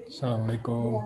Assalamualaikum.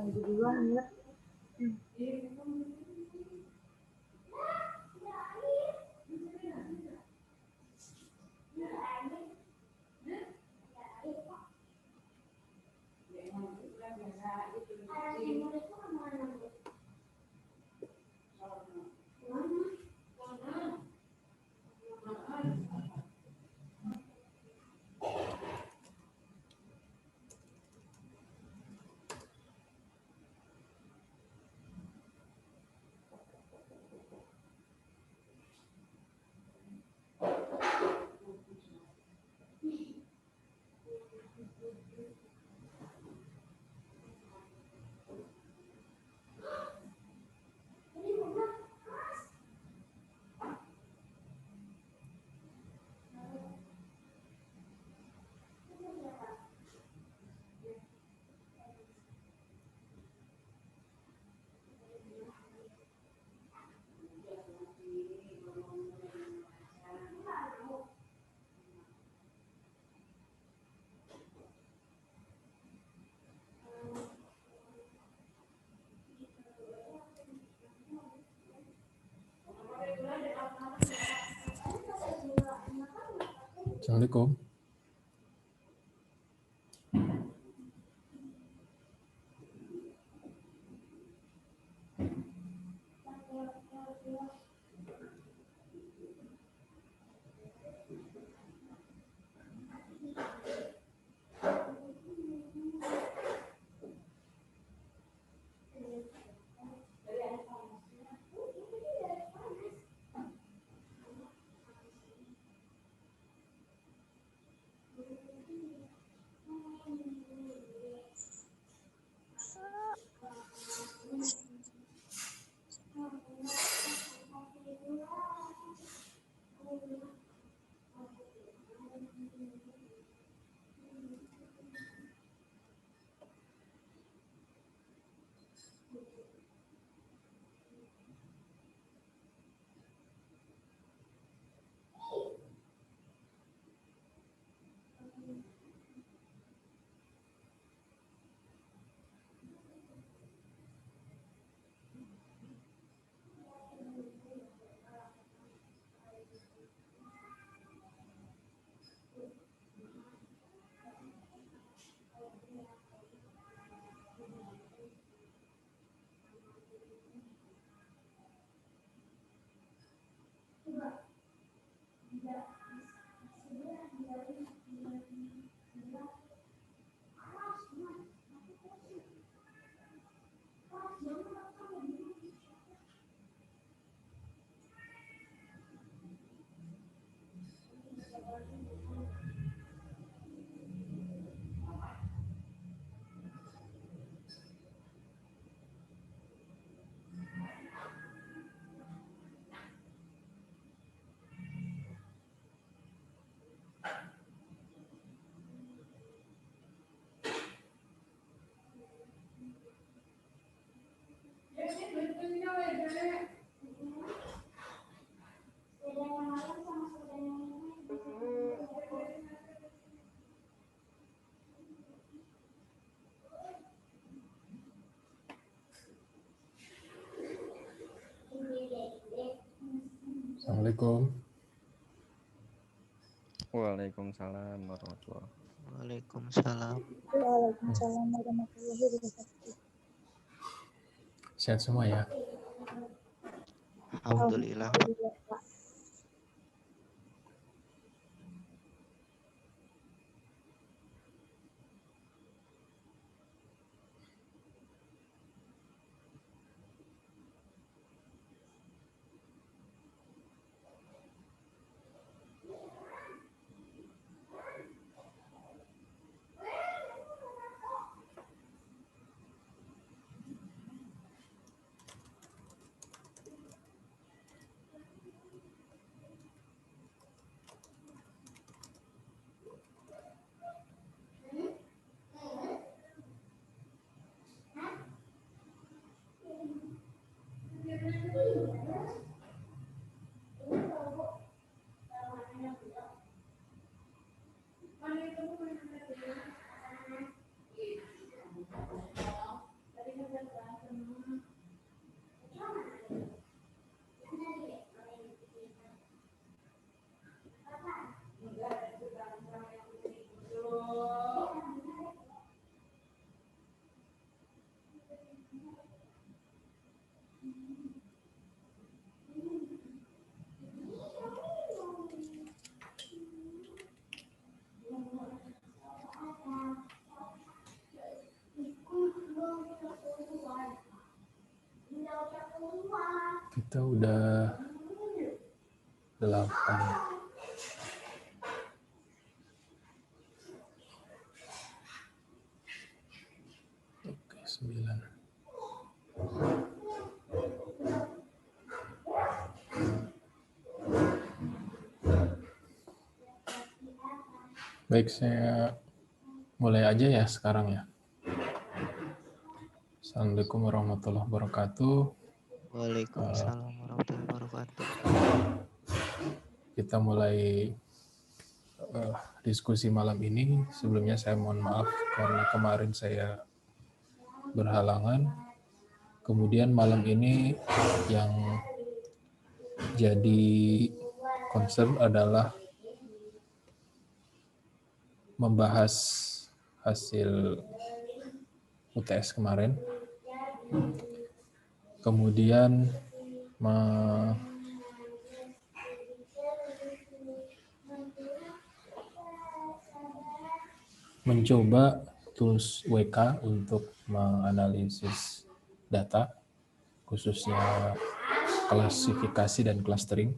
Assalamualaikum. Assalamualaikum. Waalaikumsalam warahmatullahi wabarakatuh. Waalaikumsalam. Waalaikumsalam warahmatullahi wabarakatuh. Sehat semua ya? Alhamdulillah. Alhamdulillah, Pak. Kita udah 8. Oke, 9. Baik, saya mulai aja ya sekarang ya. Assalamualaikum warahmatullahi wabarakatuh. Waalaikumsalam warahmatullahi wabarakatuh. Kita mulai diskusi malam ini. Sebelumnya saya mohon maaf karena kemarin saya berhalangan. Kemudian malam ini yang jadi concern adalah membahas hasil UTS kemarin. Kemudian mencoba tools WK untuk menganalisis data, khususnya klasifikasi dan clustering.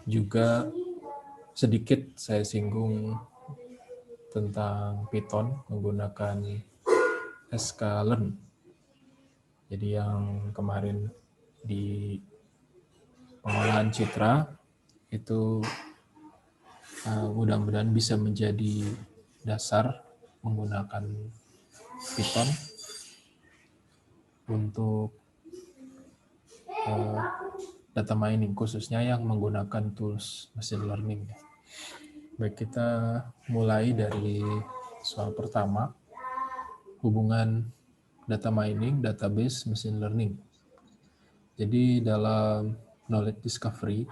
Juga sedikit saya singgung tentang Python menggunakan sklearn. Jadi yang kemarin di pengolahan citra itu mudah-mudahan bisa menjadi dasar menggunakan Python untuk data mining, khususnya yang menggunakan tools machine learning. Baik, kita mulai dari soal pertama, hubungan data mining, database, machine learning. Jadi dalam knowledge discovery,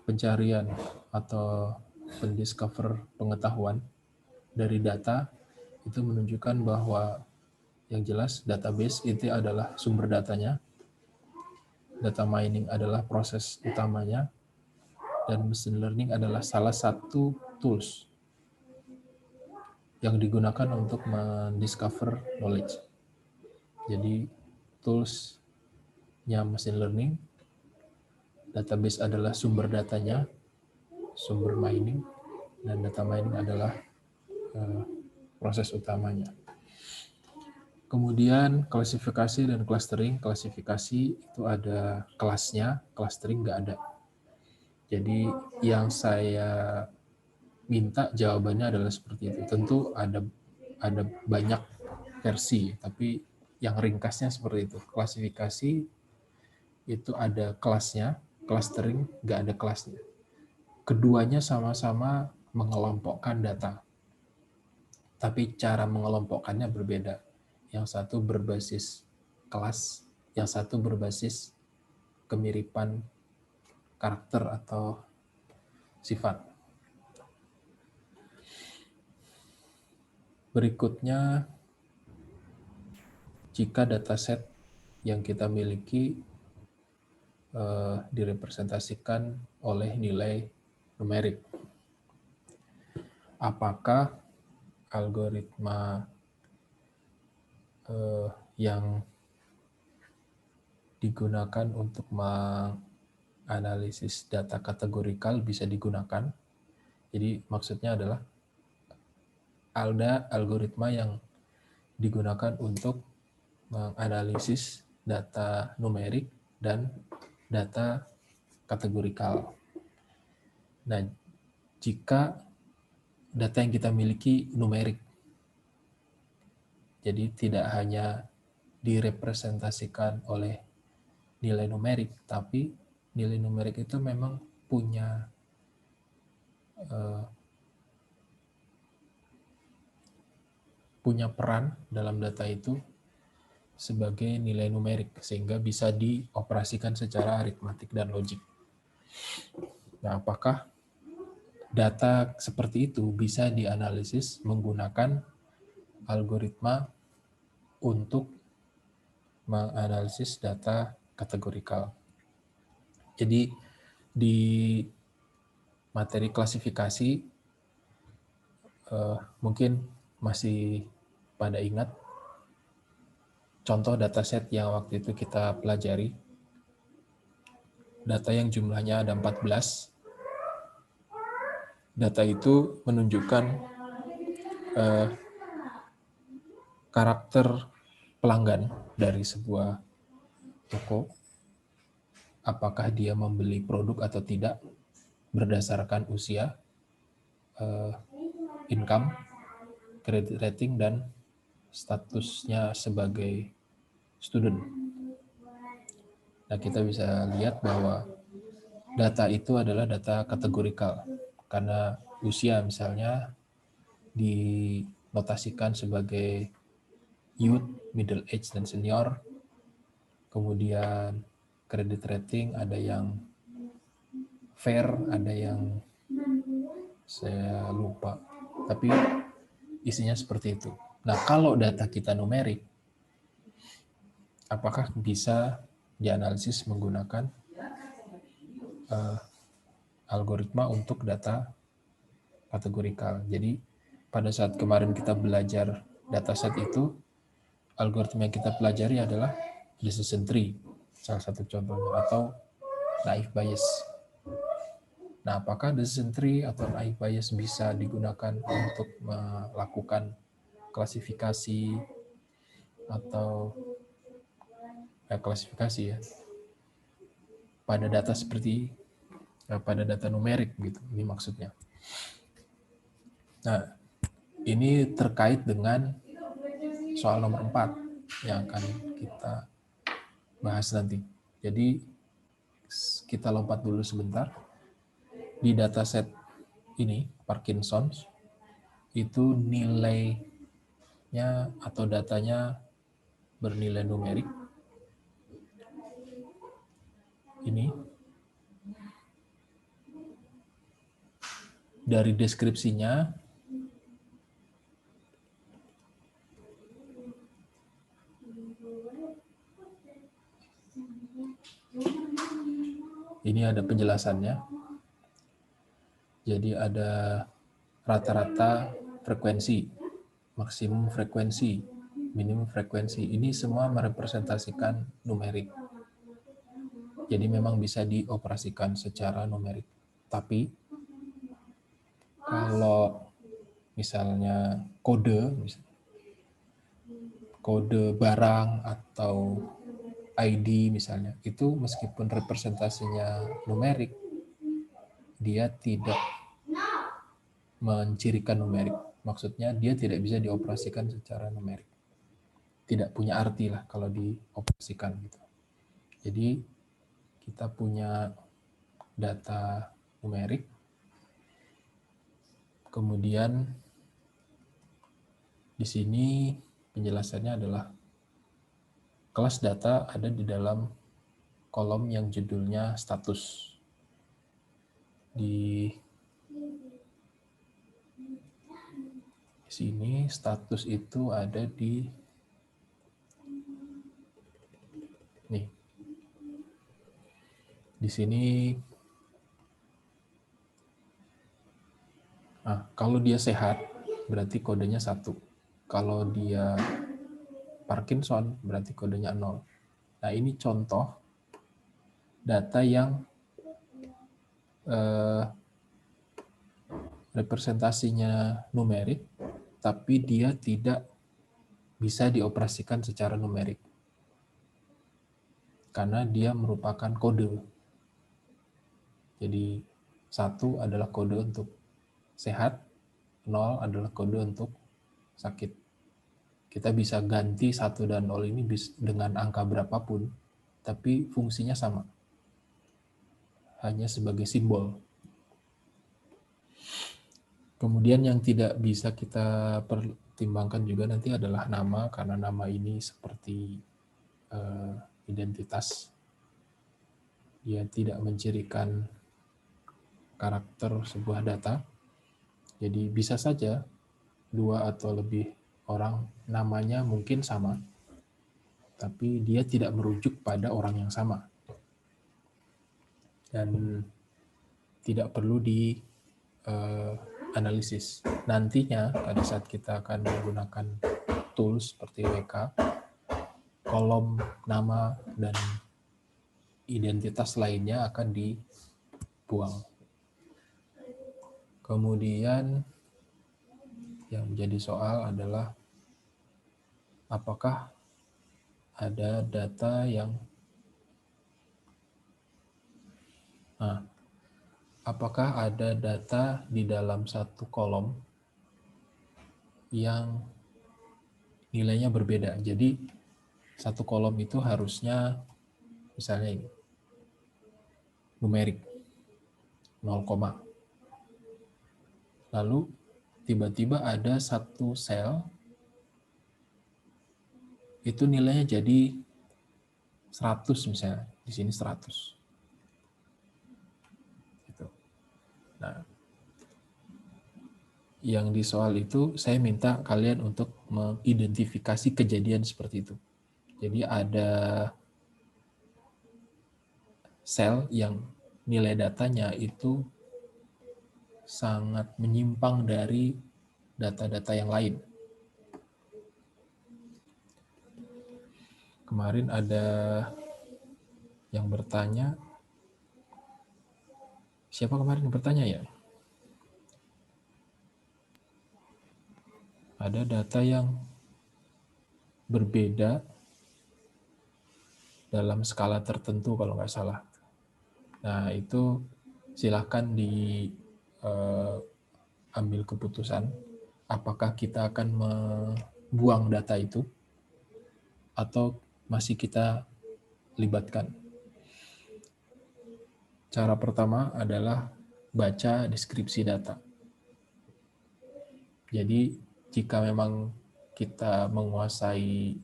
pencarian atau pendiscover pengetahuan dari data itu menunjukkan bahwa yang jelas database itu adalah sumber datanya, data mining adalah proses utamanya, dan machine learning adalah salah satu tools yang digunakan untuk mendiscover knowledge. Jadi toolsnya machine learning, database adalah sumber datanya, sumber mining, dan data mining adalah proses utamanya. Kemudian klasifikasi dan clustering. Klasifikasi itu ada kelasnya, clustering nggak ada. Jadi yang saya minta jawabannya adalah seperti itu. Tentu ada banyak versi, tapi yang ringkasnya seperti itu. Klasifikasi itu ada kelasnya, clustering nggak ada kelasnya. Keduanya sama-sama mengelompokkan data, tapi cara mengelompokkannya berbeda. Yang satu berbasis kelas, yang satu berbasis kemiripan karakter atau sifat. Berikutnya, jika dataset yang kita miliki direpresentasikan oleh nilai numerik, apakah algoritma yang digunakan untuk menganalisis data kategorikal bisa digunakan? Jadi maksudnya adalah ada algoritma yang digunakan untuk menganalisis data numerik dan data kategorikal. Nah, jika data yang kita miliki numerik, jadi tidak hanya direpresentasikan oleh nilai numerik, tapi nilai numerik itu memang punya peran dalam data itu sebagai nilai numerik, sehingga bisa dioperasikan secara aritmatik dan logik. Nah, apakah data seperti itu bisa dianalisis menggunakan algoritma untuk menganalisis data kategorikal? Jadi di materi klasifikasi mungkin masih pada ingat contoh dataset yang waktu itu kita pelajari, data yang jumlahnya ada 14. Data itu menunjukkan karakter pelanggan dari sebuah toko, apakah dia membeli produk atau tidak berdasarkan usia, income, credit rating, dan statusnya sebagai student. Nah, kita bisa lihat bahwa data itu adalah data kategorikal, karena usia misalnya dinotasikan sebagai youth, middle age, dan senior. Kemudian credit rating ada yang fair, ada yang saya lupa, tapi isinya seperti itu. Nah, kalau data kita numerik, apakah bisa dianalisis menggunakan algoritma untuk data kategorikal? Jadi pada saat kemarin kita belajar dataset itu, algoritma yang kita pelajari adalah decision tree, salah satu contohnya, atau naive Bayes. Nah, apakah decision tree atau naive Bayes bisa digunakan untuk melakukan klasifikasi atau klasifikasi ya pada data seperti pada data numerik gitu, ini maksudnya. Nah, ini terkait dengan soal nomor 4 yang akan kita bahas nanti. Jadi kita lompat dulu sebentar. Di dataset ini, Parkinson's, itu nilainya atau datanya bernilai numerik. Ini dari deskripsinya ini ada penjelasannya. Jadi ada rata-rata frekuensi, maksimum frekuensi, minimum frekuensi. Ini semua merepresentasikan numerik. Jadi memang bisa dioperasikan secara numerik. Tapi kalau misalnya kode barang atau ID misalnya, itu meskipun representasinya numerik, dia tidak mencirikan numerik. Maksudnya dia tidak bisa dioperasikan secara numerik. Tidak punya arti lah kalau dioperasikan gitu. Jadi kita punya data numerik, kemudian di sini penjelasannya adalah kelas data ada di dalam kolom yang judulnya status. Di sini status itu ada di nih. Di sini kalau dia sehat berarti kodenya 1. Kalau dia Parkinson berarti kodenya 0. Nah, ini contoh data yang representasinya numerik, tapi dia tidak bisa dioperasikan secara numerik. Karena dia merupakan kode. Jadi 1 adalah kode untuk sehat, 0 adalah kode untuk sakit. Kita bisa ganti 1 dan 0 ini dengan angka berapapun, tapi fungsinya sama. Hanya sebagai simbol. Kemudian yang tidak bisa kita pertimbangkan juga nanti adalah nama, karena nama ini seperti identitas. Dia tidak mencirikan karakter sebuah data. Jadi bisa saja 2 atau lebih orang namanya mungkin sama, tapi dia tidak merujuk pada orang yang sama. Dan tidak perlu analisis. Nantinya pada saat kita akan menggunakan tools seperti WK, kolom nama dan identitas lainnya akan dibuang. Kemudian yang menjadi soal adalah apakah ada data yang apakah ada data di dalam satu kolom yang nilainya berbeda. Jadi satu kolom itu harusnya misalnya ini, numerik 0, lalu tiba-tiba ada satu sel itu nilainya jadi 100 misalnya, di sini 100. Gitu. Nah, yang di soal itu saya minta kalian untuk mengidentifikasi kejadian seperti itu. Jadi ada sel yang nilai datanya itu sangat menyimpang dari data-data yang lain. Kemarin ada yang bertanya, siapa kemarin yang bertanya ya? Ada data yang berbeda dalam skala tertentu kalau nggak salah. Nah, itu silahkan diambil keputusan apakah kita akan membuang data itu atau masih kita libatkan. Cara pertama adalah baca deskripsi data. Jadi, jika memang kita menguasai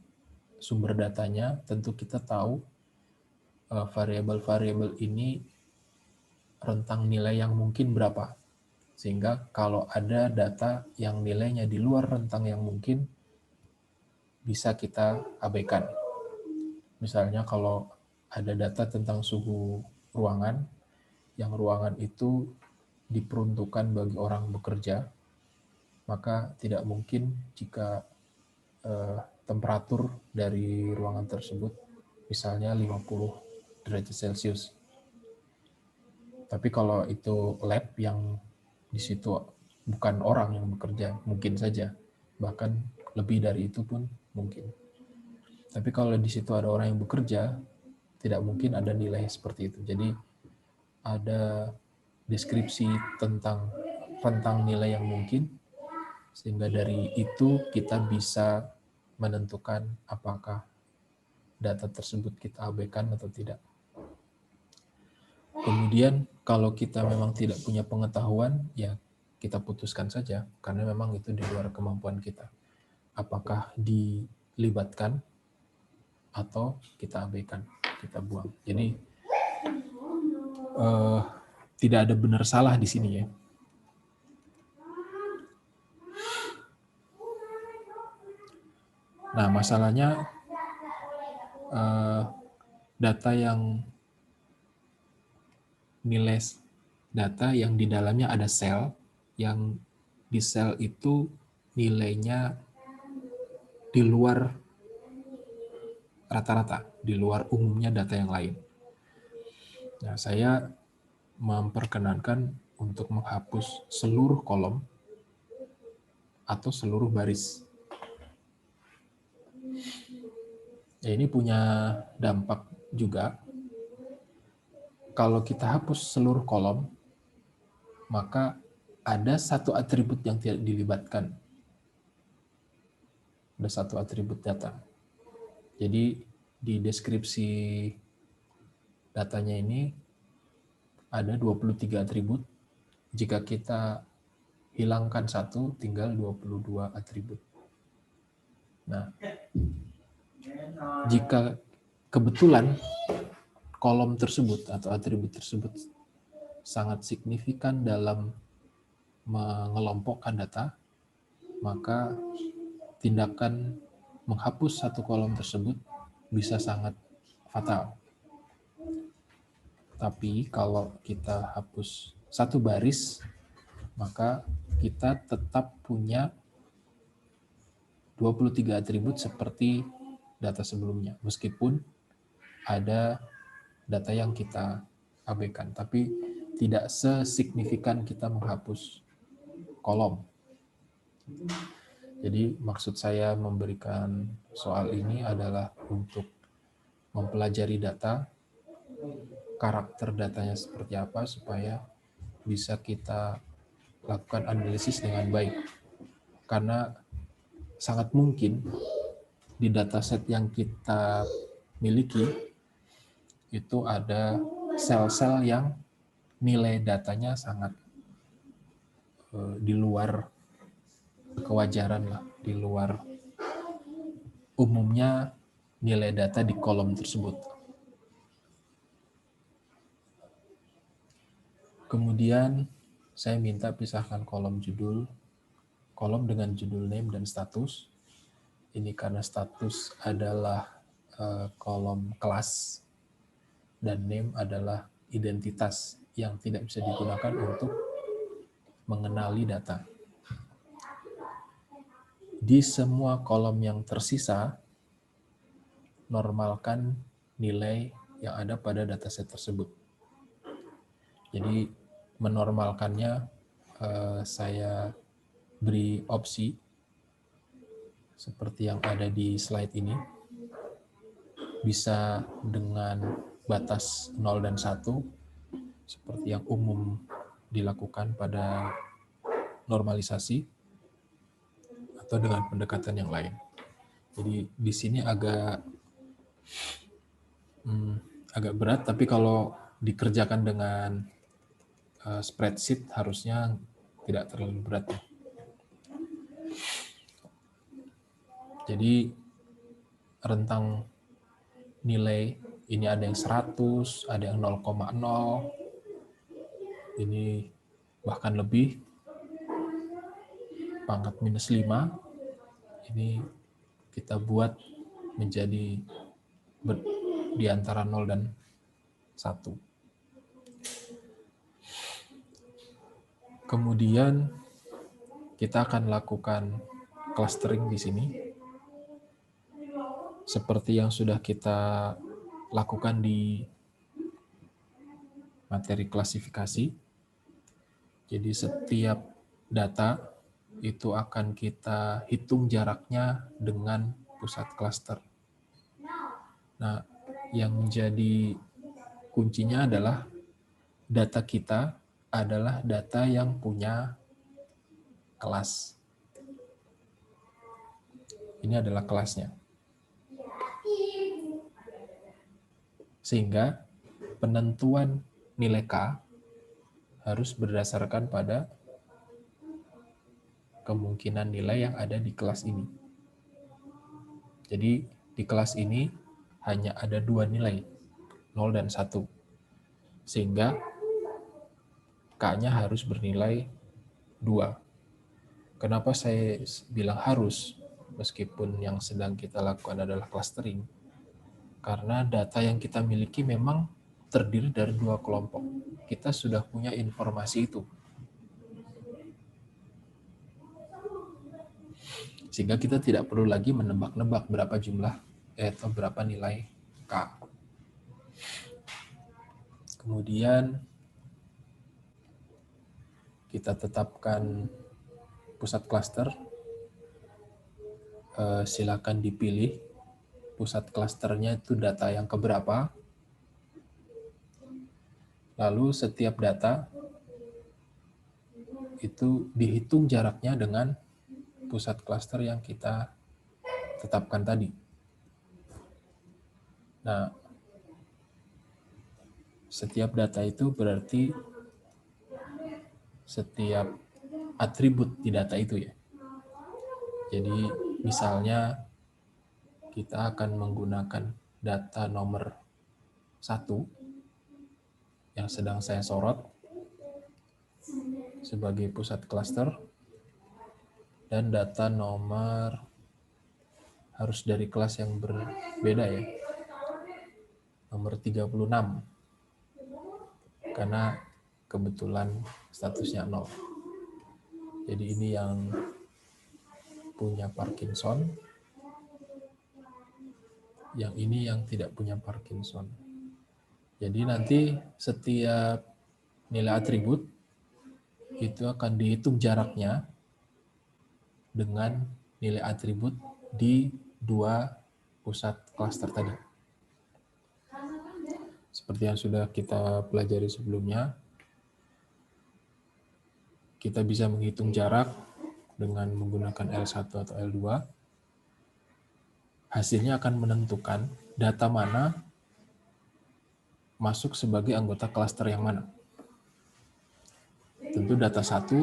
sumber datanya, tentu kita tahu variabel-variabel ini rentang nilai yang mungkin berapa. Sehingga kalau ada data yang nilainya di luar rentang yang mungkin, bisa kita abaikan. Misalnya kalau ada data tentang suhu ruangan, yang ruangan itu diperuntukkan bagi orang bekerja, maka tidak mungkin jika temperatur dari ruangan tersebut misalnya 50 derajat Celcius. Tapi kalau itu lab yang di situ bukan orang yang bekerja, mungkin saja. Bahkan lebih dari itu pun mungkin. Tapi kalau di situ ada orang yang bekerja, tidak mungkin ada nilai seperti itu. Jadi ada deskripsi tentang rentang nilai yang mungkin, sehingga dari itu kita bisa menentukan apakah data tersebut kita abaikan atau tidak. Kemudian kalau kita memang tidak punya pengetahuan, ya kita putuskan saja, karena memang itu di luar kemampuan kita. Apakah dilibatkan atau kita abaikan, kita buang. Jadi tidak ada benar salah di sini ya. Nah, masalahnya data yang nilai data yang di dalamnya ada sel, yang di sel itu nilainya di luar rata-rata, di luar umumnya data yang lain. Nah, saya memperkenankan untuk menghapus seluruh kolom atau seluruh baris. Ya, ini punya dampak juga. Kalau kita hapus seluruh kolom, maka ada satu atribut yang tidak dilibatkan. Ada satu atribut data. Jadi di deskripsi datanya ini ada 23 atribut. Jika kita hilangkan satu, tinggal 22 atribut. Nah, jika kebetulan kolom tersebut atau atribut tersebut sangat signifikan dalam mengelompokkan data, maka tindakan menghapus satu kolom tersebut bisa sangat fatal. Tapi kalau kita hapus satu baris, maka kita tetap punya 23 atribut seperti data sebelumnya, meskipun ada data yang kita abaikan, tapi tidak sesignifikan kita menghapus kolom. Jadi maksud saya memberikan soal ini adalah untuk mempelajari data, karakter datanya seperti apa, supaya bisa kita lakukan analisis dengan baik. Karena sangat mungkin di dataset yang kita miliki itu ada sel-sel yang nilai datanya sangat di luar kewajaran lah, di luar umumnya nilai data di kolom tersebut. Kemudian saya minta pisahkan kolom judul, kolom dengan judul name dan status. Ini karena status adalah kolom kelas dan name adalah identitas yang tidak bisa digunakan untuk mengenali data. Di semua kolom yang tersisa, normalkan nilai yang ada pada dataset tersebut. Jadi menormalkannya saya beri opsi seperti yang ada di slide ini. Bisa dengan batas 0 dan 1 seperti yang umum dilakukan pada normalisasi, atau dengan pendekatan yang lain. Jadi di sini agak berat, tapi kalau dikerjakan dengan spreadsheet harusnya tidak terlalu berat. Jadi rentang nilai ini ada yang 100, ada yang 0,0, ini bahkan lebih, pangkat minus 5, ini kita buat menjadi di antara 0 dan 1. Kemudian kita akan lakukan clustering di sini. Seperti yang sudah kita lakukan di materi klasifikasi. Jadi setiap data itu akan kita hitung jaraknya dengan pusat klaster. Nah, yang menjadi kuncinya adalah data kita adalah data yang punya kelas. Ini adalah kelasnya. Sehingga penentuan nilai K harus berdasarkan pada kemungkinan nilai yang ada di kelas ini. Jadi di kelas ini hanya ada 2 nilai, 0 dan 1. Sehingga K-nya harus bernilai 2. Kenapa saya bilang harus, meskipun yang sedang kita lakukan adalah clustering? Karena data yang kita miliki memang terdiri dari 2 kelompok. Kita sudah punya informasi itu. Sehingga kita tidak perlu lagi menebak-nebak berapa jumlah atau berapa nilai K. Kemudian kita tetapkan pusat klaster. Silakan dipilih pusat klasternya itu data yang keberapa. Lalu setiap data itu dihitung jaraknya dengan pusat klaster yang kita tetapkan tadi. Nah, setiap data itu berarti setiap atribut di data itu ya. Jadi misalnya kita akan menggunakan data nomor 1 yang sedang saya sorot sebagai pusat klaster, dan data nomor harus dari kelas yang berbeda ya, nomor 36, karena kebetulan statusnya 0. Jadi ini yang punya Parkinson, yang ini yang tidak punya Parkinson. Jadi nanti setiap nilai atribut itu akan dihitung jaraknya dengan nilai atribut di dua pusat klaster tadi. Seperti yang sudah kita pelajari sebelumnya, kita bisa menghitung jarak dengan menggunakan L1 atau L2. Hasilnya akan menentukan data mana masuk sebagai anggota klaster yang mana. Tentu data 1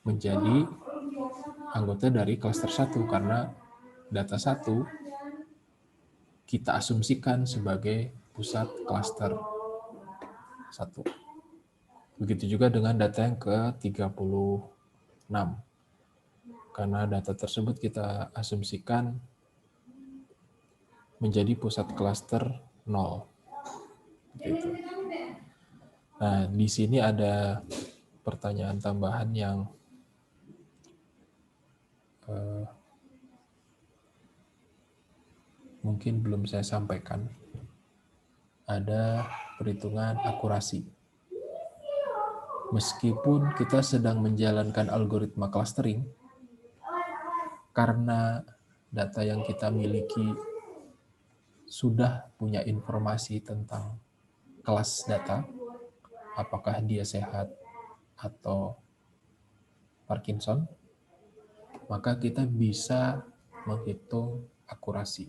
menjadi anggota dari klaster 1 karena data 1 kita asumsikan sebagai pusat klaster 1. Begitu juga dengan data yang ke-36. Karena data tersebut kita asumsikan menjadi pusat klaster 0. Gitu. Nah, di sini ada pertanyaan tambahan yang mungkin belum saya sampaikan. Ada perhitungan akurasi. Meskipun kita sedang menjalankan algoritma clustering, karena data yang kita miliki sudah punya informasi tentang kelas data, apakah dia sehat atau Parkinson, maka kita bisa menghitung akurasi.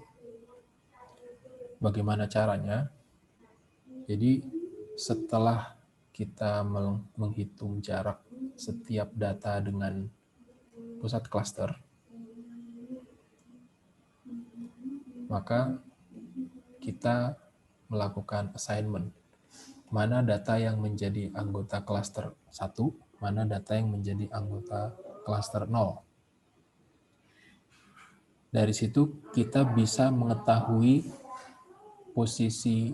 Bagaimana caranya? Jadi setelah kita menghitung jarak setiap data dengan pusat klaster, maka kita melakukan assignment. Mana data yang menjadi anggota klaster 1, mana data yang menjadi anggota klaster 0. Dari situ kita bisa mengetahui posisi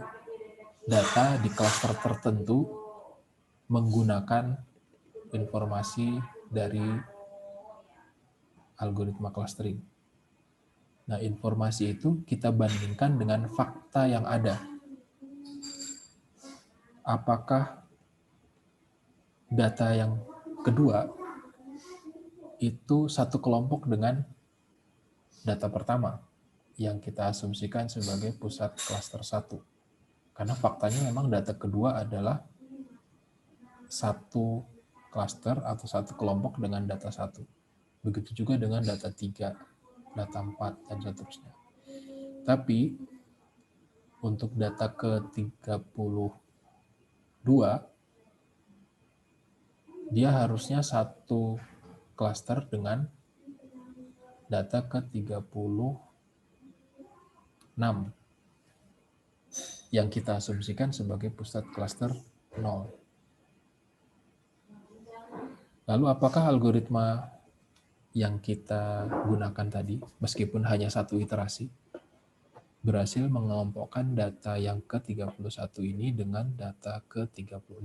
data di klaster tertentu menggunakan informasi dari algoritma clustering. Nah, informasi itu kita bandingkan dengan fakta yang ada. Apakah data yang kedua itu satu kelompok dengan data pertama yang kita asumsikan sebagai pusat klaster 1. Karena faktanya memang data kedua adalah satu klaster atau satu kelompok dengan data 1. Begitu juga dengan data 3, data 4, dan seterusnya. Tapi untuk data ke-32, dia harusnya satu klaster dengan data ke-36 yang kita asumsikan sebagai pusat klaster 0. Lalu apakah algoritma yang kita gunakan tadi, meskipun hanya satu iterasi, berhasil mengelompokkan data yang ke-31 ini dengan data ke-36?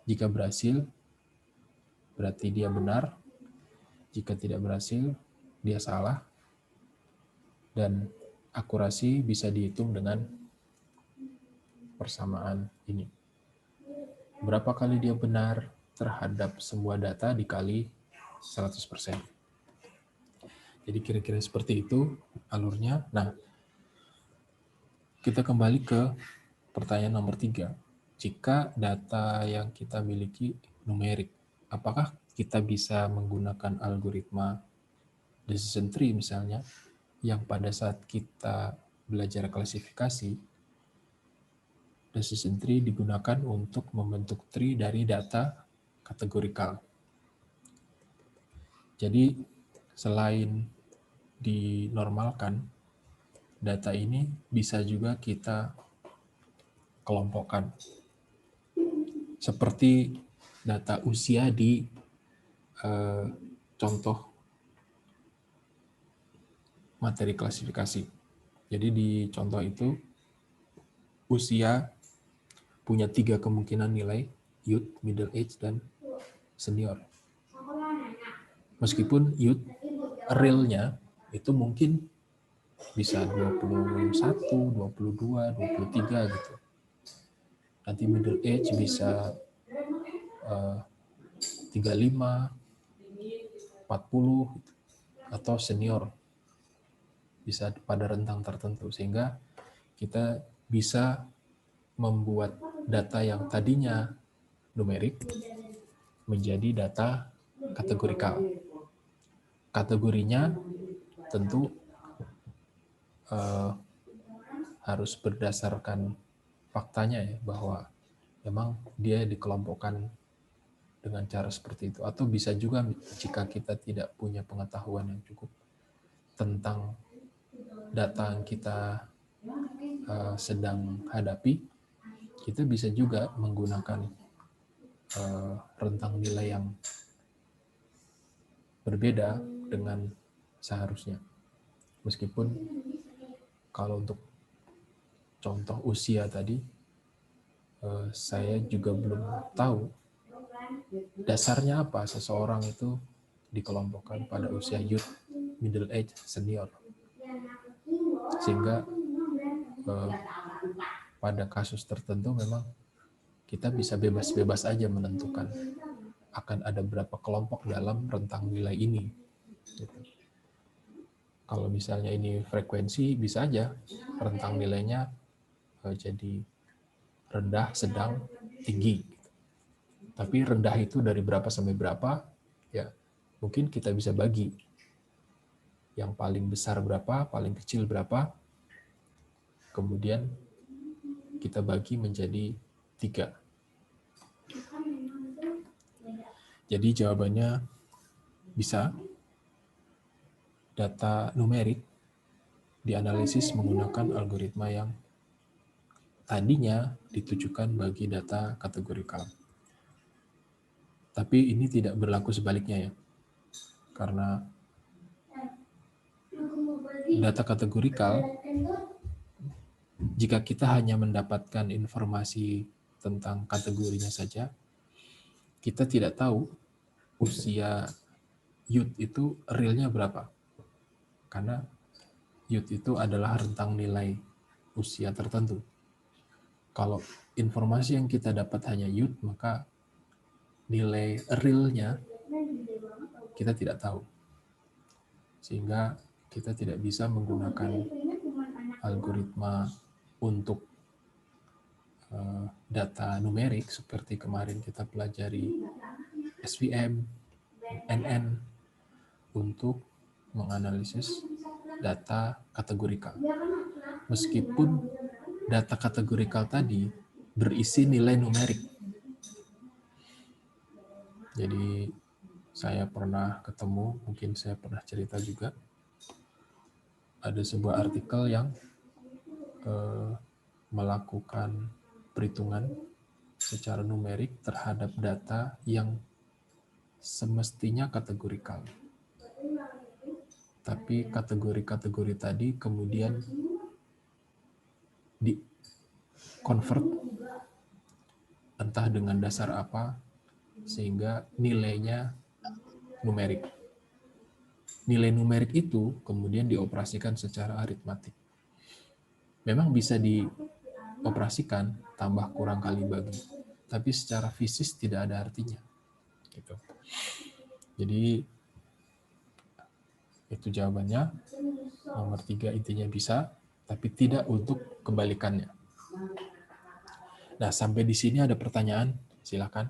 Jika berhasil, berarti dia benar. Jika tidak berhasil, dia salah. Dan akurasi bisa dihitung dengan persamaan ini. Berapa kali dia benar terhadap semua data dikali 100%. Jadi kira-kira seperti itu alurnya. Nah, kita kembali ke pertanyaan nomor 3. Jika data yang kita miliki numerik, apakah kita bisa menggunakan algoritma decision tree misalnya, yang pada saat kita belajar klasifikasi, decision tree digunakan untuk membentuk tree dari data kategorikal. Jadi selain dinormalkan, data ini bisa juga kita kelompokkan. Seperti data usia di contoh materi klasifikasi. Jadi di contoh itu, usia punya 3 kemungkinan nilai, youth, middle age, dan senior. Meskipun youth realnya itu mungkin bisa 21, 22, 23 gitu. Nanti middle age bisa 35, 40 gitu. Atau senior bisa pada rentang tertentu, sehingga kita bisa membuat data yang tadinya numerik menjadi data kategorikal. Kategorinya tentu harus berdasarkan faktanya ya, bahwa memang dia dikelompokkan dengan cara seperti itu. Atau bisa juga jika kita tidak punya pengetahuan yang cukup tentang data yang kita sedang hadapi, kita bisa juga menggunakan rentang nilai yang berbeda dengan seharusnya. Meskipun kalau untuk contoh usia tadi, saya juga belum tahu dasarnya apa seseorang itu dikelompokkan pada usia youth, middle age, senior. Sehingga pada kasus tertentu memang kita bisa bebas-bebas aja menentukan akan ada berapa kelompok dalam rentang nilai ini. Gitu. Kalau misalnya ini frekuensi, bisa aja rentang nilainya jadi rendah, sedang, tinggi. Tapi rendah itu dari berapa sampai berapa, ya mungkin kita bisa bagi. Yang paling besar berapa, paling kecil berapa, kemudian kita bagi menjadi 3. Jadi jawabannya bisa. Data numerik dianalisis menggunakan algoritma yang tadinya ditujukan bagi data kategorikal. Tapi ini tidak berlaku sebaliknya ya. Karena data kategorikal, jika kita hanya mendapatkan informasi tentang kategorinya saja, kita tidak tahu usia youth itu realnya berapa. Karena youth itu adalah rentang nilai usia tertentu. Kalau informasi yang kita dapat hanya youth, maka nilai realnya kita tidak tahu. Sehingga kita tidak bisa menggunakan algoritma untuk data numerik seperti kemarin kita pelajari SVM, NN untuk menganalisis data kategorikal. Meskipun data kategorikal tadi berisi nilai numerik. Jadi saya pernah ketemu, mungkin saya pernah cerita juga, ada sebuah artikel yang melakukan perhitungan secara numerik terhadap data yang semestinya kategorikal. Tapi kategori-kategori tadi kemudian di-convert entah dengan dasar apa, sehingga nilainya numerik. Nilai numerik itu kemudian dioperasikan secara aritmatik. Memang bisa dioperasikan tambah kurang kali bagi, tapi secara fisik tidak ada artinya. Gitu. Jadi itu jawabannya. Nomor 3 intinya bisa, tapi tidak untuk kebalikannya. Nah, sampai di sini ada pertanyaan, silakan.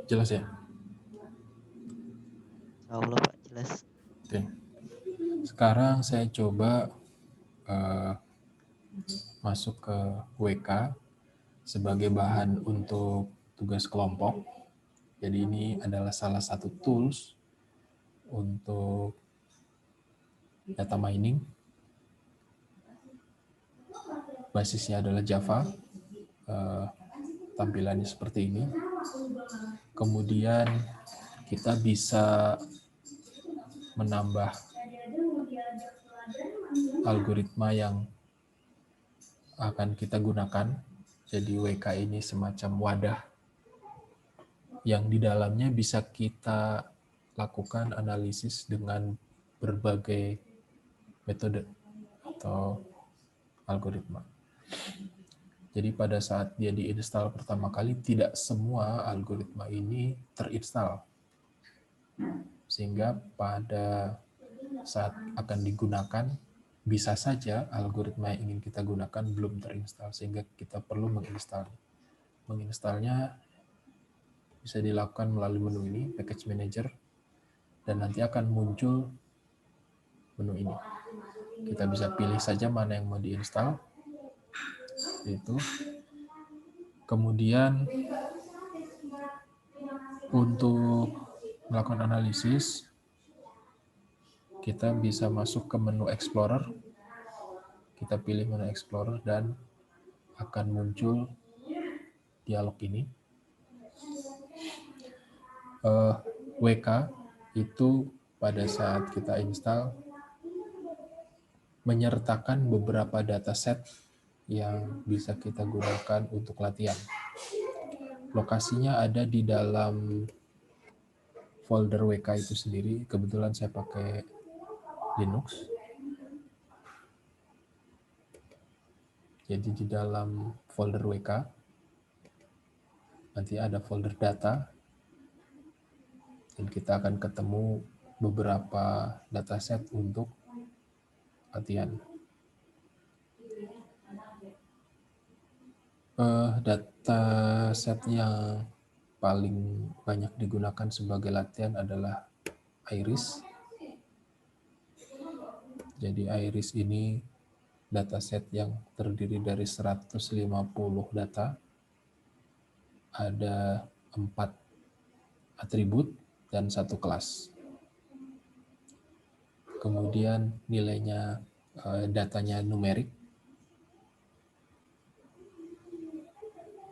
Jelas ya? Allah Pak, jelas. Oke. Sekarang saya coba masuk ke WK sebagai bahan untuk tugas kelompok. Jadi ini adalah salah satu tools untuk data mining. basisnya adalah Java. Tampilannya seperti ini. Kemudian kita bisa menambah algoritma yang akan kita gunakan. Jadi WK ini semacam wadah yang di dalamnya bisa kita lakukan analisis dengan berbagai metode atau algoritma. Jadi pada saat dia diinstal pertama kali, tidak semua algoritma ini terinstall. Sehingga pada saat akan digunakan, bisa saja algoritma yang ingin kita gunakan belum terinstall, sehingga kita perlu menginstal. Menginstalnya bisa dilakukan melalui menu ini, Package Manager, dan nanti akan muncul menu ini. Kita bisa pilih saja mana yang mau diinstal. Itu. Kemudian untuk melakukan analisis, kita bisa masuk ke menu Explorer. Kita pilih menu Explorer dan akan muncul dialog ini. WK itu pada saat kita install menyertakan beberapa dataset yang bisa kita gunakan untuk latihan. Lokasinya ada di dalam folder WK itu sendiri. Kebetulan saya pakai Linux. Jadi di dalam folder WK nanti ada folder data dan kita akan ketemu beberapa dataset untuk latihan. Dataset yang paling banyak digunakan sebagai latihan adalah Iris. Jadi Iris ini dataset yang terdiri dari 150 data. Ada 4 atribut dan 1 kelas. Kemudian nilainya, datanya numerik.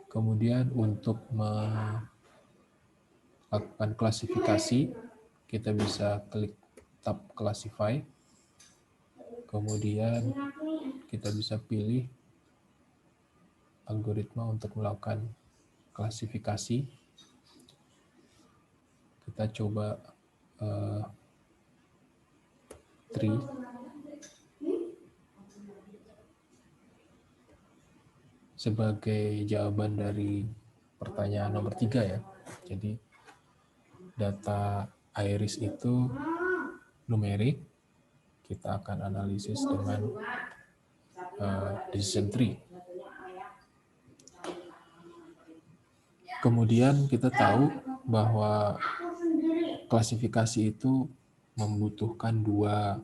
Kemudian untuk melakukan klasifikasi, kita bisa klik tab Classify. Kemudian kita bisa pilih algoritma untuk melakukan klasifikasi. Kita coba tree. Sebagai jawaban dari pertanyaan nomor 3 ya. Jadi data Iris itu numerik. Kita akan analisis dengan decision tree. Kemudian kita tahu bahwa klasifikasi itu membutuhkan 2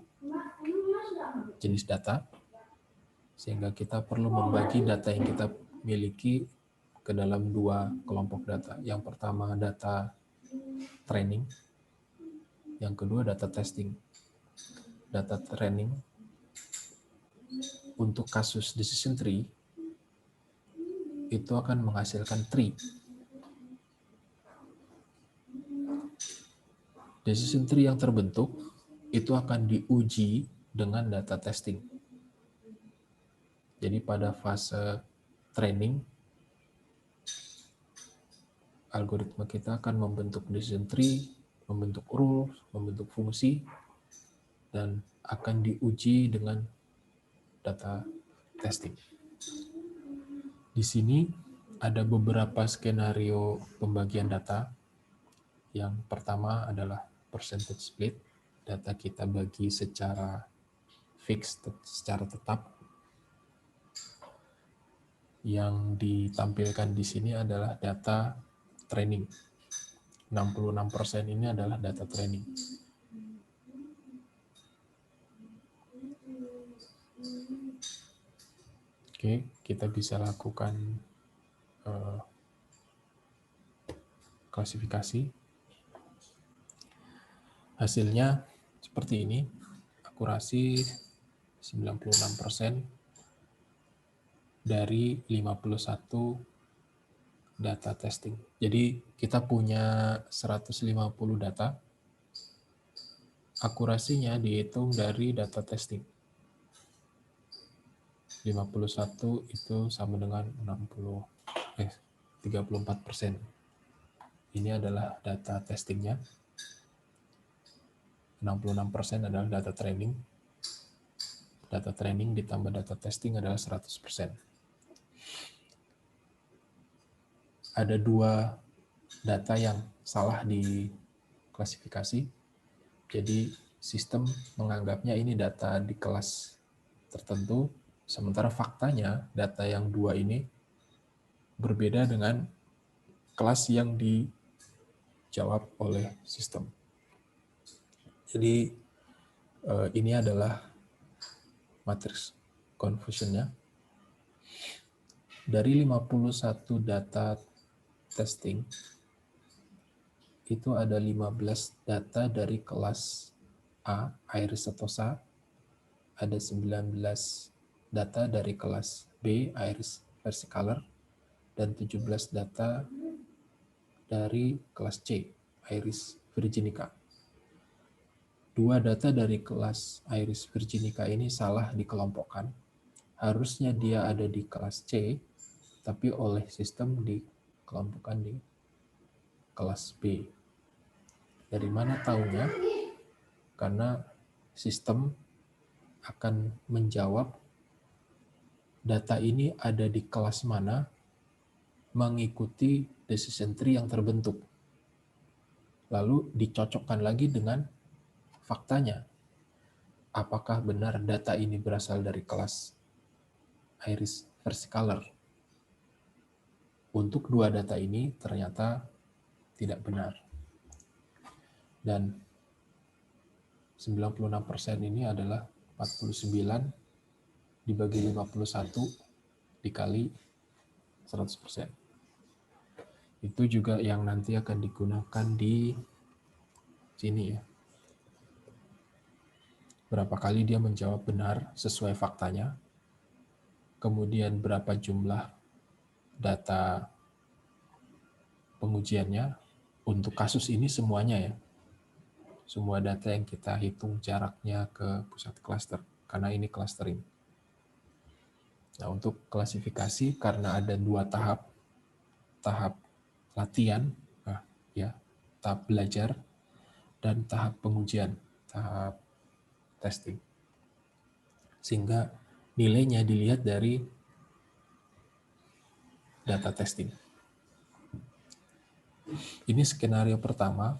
jenis data, sehingga kita perlu membagi data yang kita miliki ke dalam 2 kelompok data. Yang pertama data training, yang kedua data testing. Data training untuk kasus decision tree itu akan menghasilkan tree. Decision tree yang terbentuk itu akan diuji dengan data testing. Jadi pada fase training, algoritma kita akan membentuk decision tree, membentuk rules, membentuk fungsi, dan akan diuji dengan data testing. Di sini ada beberapa skenario pembagian data. Yang pertama adalah percentage split. Data kita bagi secara fix, secara tetap. Yang ditampilkan di sini adalah data training. 66% ini adalah data training. Oke, kita bisa lakukan klasifikasi. Hasilnya seperti ini. Akurasi 96%. dari 51 data testing. Jadi kita punya 150 data, akurasinya dihitung dari data testing. 51 itu sama dengan 34%. Ini adalah data testingnya. 66% adalah data training. Data training ditambah data testing adalah 100%. Ada 2 data yang salah di klasifikasi. Jadi sistem menganggapnya ini data di kelas tertentu, sementara faktanya data yang 2 ini berbeda dengan kelas yang dijawab oleh sistem. Jadi ini adalah matriks confusion-nya. Dari 51 data testing, itu ada 15 data dari kelas A, Iris setosa, ada 19 data dari kelas B, Iris versicolor, dan 17 data dari kelas C, Iris virginica. 2 data dari kelas Iris virginica ini salah dikelompokkan. Harusnya dia ada di kelas C, tapi oleh sistem dikelompokkan di kelas B. Dari mana taunya? Karena sistem akan menjawab data ini ada di kelas mana mengikuti decision tree yang terbentuk. Lalu dicocokkan lagi dengan faktanya. Apakah benar data ini berasal dari kelas Iris versicolor? Untuk 2 data ini ternyata tidak benar. Dan 96% ini adalah 49 dibagi 51 dikali 100%. Itu juga yang nanti akan digunakan di sini ya. Berapa kali dia menjawab benar sesuai faktanya. Kemudian berapa jumlah data pengujiannya. Untuk kasus ini semuanya ya. Semua data yang kita hitung jaraknya ke pusat klaster, karena ini clustering. Nah, untuk klasifikasi karena ada 2 tahap, tahap latihan, tahap belajar, dan tahap pengujian, tahap testing. Sehingga nilainya dilihat dari data testing. Ini skenario pertama,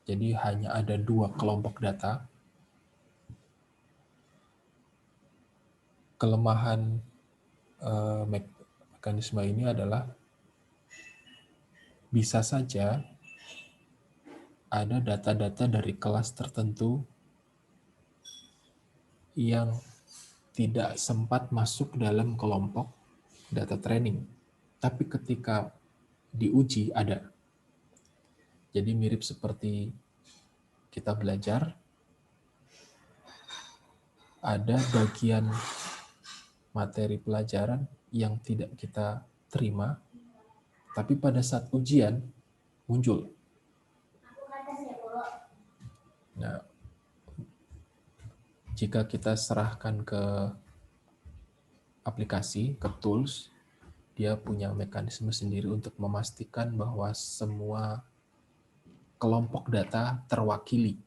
jadi hanya ada 2 kelompok data. Kelemahan mekanisme ini adalah bisa saja ada data-data dari kelas tertentu yang tidak sempat masuk dalam kelompok data training, tapi ketika diuji ada. Jadi mirip seperti kita belajar, ada bagian materi pelajaran yang tidak kita terima, tapi pada saat ujian muncul. Nah, jika kita serahkan ke aplikasi, ke tools, dia punya mekanisme sendiri untuk memastikan bahwa semua kelompok data terwakili.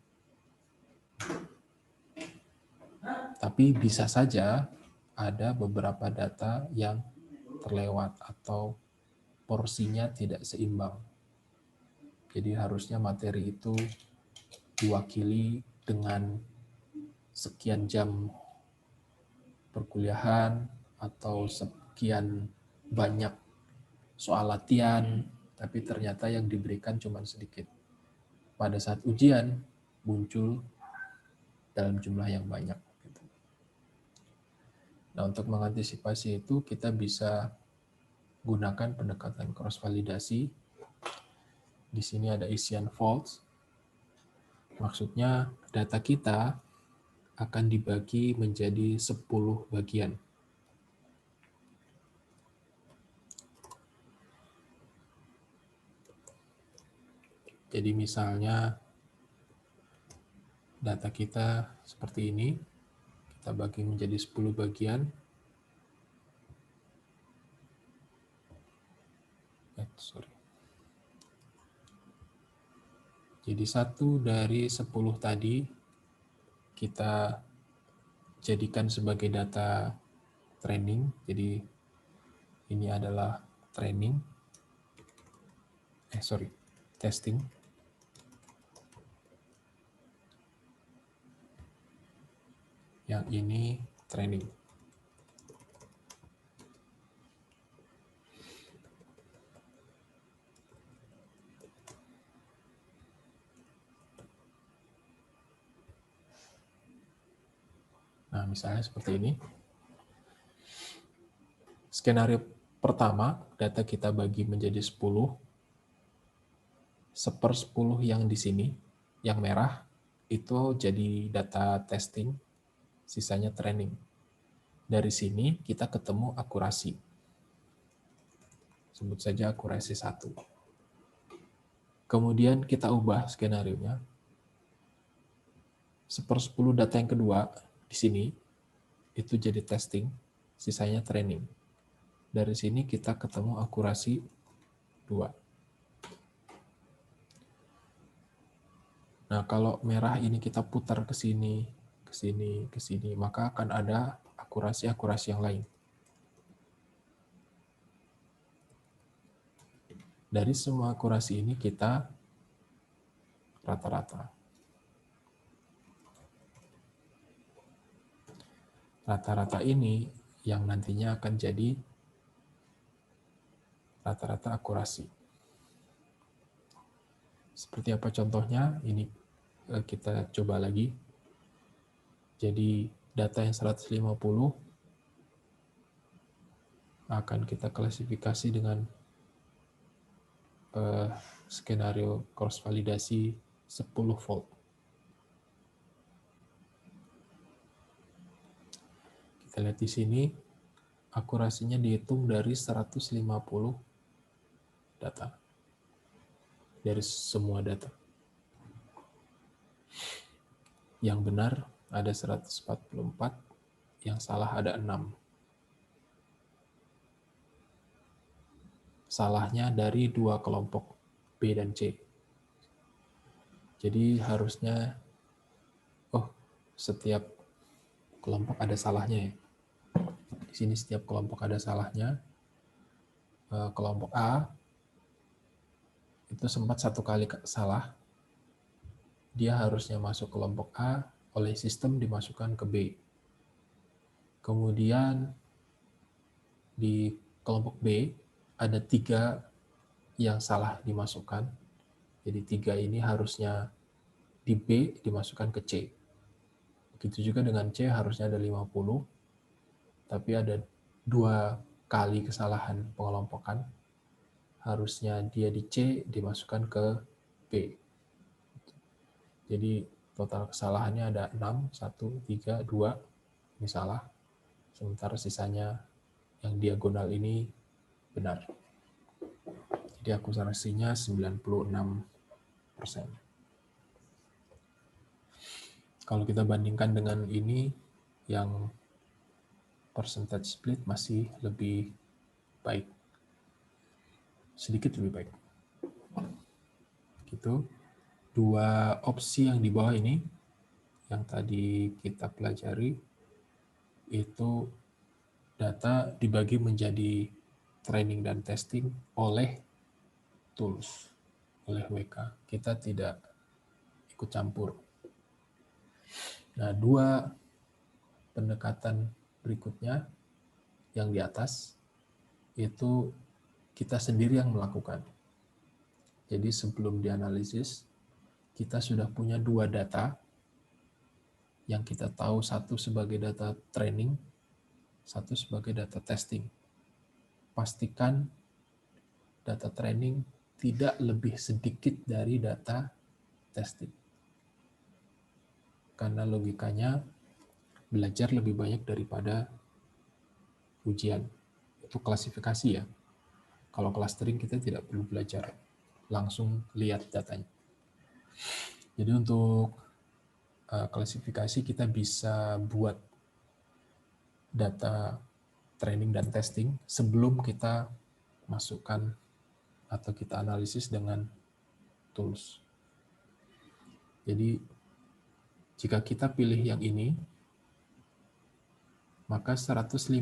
Tapi bisa saja ada beberapa data yang terlewat atau porsinya tidak seimbang. Jadi harusnya materi itu diwakili dengan sekian jam perkuliahan atau sekian banyak soal latihan, tapi ternyata yang diberikan cuma sedikit. Pada saat ujian muncul dalam jumlah yang banyak. Nah, untuk mengantisipasi itu kita bisa gunakan pendekatan cross-validasi. Di sini ada Bayesian faults. Maksudnya data kita akan dibagi menjadi 10 bagian. Jadi misalnya data kita seperti ini, kita bagi menjadi 10 bagian. Jadi 1 dari 10 tadi kita jadikan sebagai data training. Jadi ini adalah testing. Yang ini training. Nah, misalnya seperti ini. Skenario pertama, data kita bagi menjadi 10. 1/10 yang di sini, yang merah, itu jadi data testing, sisanya training. Dari sini kita ketemu akurasi. Sebut saja akurasi 1. Kemudian kita ubah skenarionya. 1/10 data yang kedua, di sini, itu jadi testing, sisanya training. Dari sini kita ketemu akurasi 2. Nah, kalau merah ini kita putar ke sini, ke sini, ke sini, maka akan ada akurasi-akurasi yang lain. Dari semua akurasi ini kita rata-rata. Rata-rata ini yang nantinya akan jadi rata-rata akurasi. Seperti apa contohnya? Ini kita coba lagi. Jadi data yang 150 akan kita klasifikasi dengan skenario cross validasi 10 volt. Kita lihat di sini akurasinya dihitung dari 150 data. Dari semua data. Yang benar ada 144, yang salah ada 6. Salahnya dari 2 kelompok, B dan C. Jadi harusnya, setiap kelompok ada salahnya ya. Di sini setiap kelompok ada salahnya. Kelompok A itu sempat 1 kali salah. Dia harusnya masuk kelompok A, oleh sistem dimasukkan ke B. Kemudian di kelompok B ada 3 yang salah dimasukkan. Jadi 3 ini harusnya di B dimasukkan ke C. Begitu juga dengan C harusnya ada 50, tapi ada 2 kali kesalahan pengelompokan. Harusnya dia di C dimasukkan ke B. Jadi total kesalahannya ada 6, 1, 3, 2, ini salah. Sementara sisanya yang diagonal ini benar. Jadi akurasinya 96%. Kalau kita bandingkan dengan ini, yang percentage split masih lebih baik. Sedikit lebih baik. Gitu. 2 opsi yang di bawah ini, yang tadi kita pelajari, itu data dibagi menjadi training dan testing oleh tools, oleh WK. Kita tidak ikut campur. Nah, 2 pendekatan berikutnya yang di atas, itu kita sendiri yang melakukan. Jadi sebelum dianalisis, kita sudah punya 2 data yang kita tahu, satu sebagai data training, satu sebagai data testing. Pastikan data training tidak lebih sedikit dari data testing. Karena logikanya belajar lebih banyak daripada ujian. Itu klasifikasi ya. Kalau clustering kita tidak perlu belajar, langsung lihat datanya. Jadi untuk klasifikasi kita bisa buat data training dan testing sebelum kita masukkan atau kita analisis dengan tools. Jadi jika kita pilih yang ini, maka 150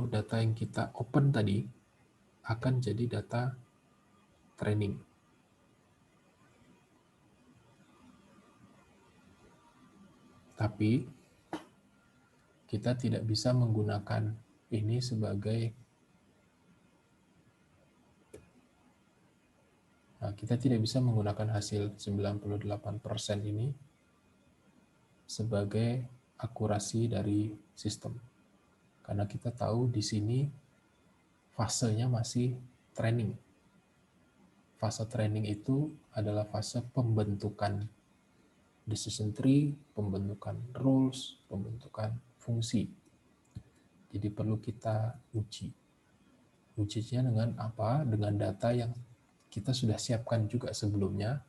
data yang kita open tadi akan jadi data training. Tapi kita tidak bisa menggunakan ini sebagai kita tidak bisa menggunakan hasil 98% ini sebagai akurasi dari sistem. Karena kita tahu di sini fasenya masih training. Fase training itu adalah fase pembentukan decision tree, pembentukan rules, pembentukan fungsi. Jadi perlu kita uji. Ujinya dengan apa? Dengan data yang kita sudah siapkan juga sebelumnya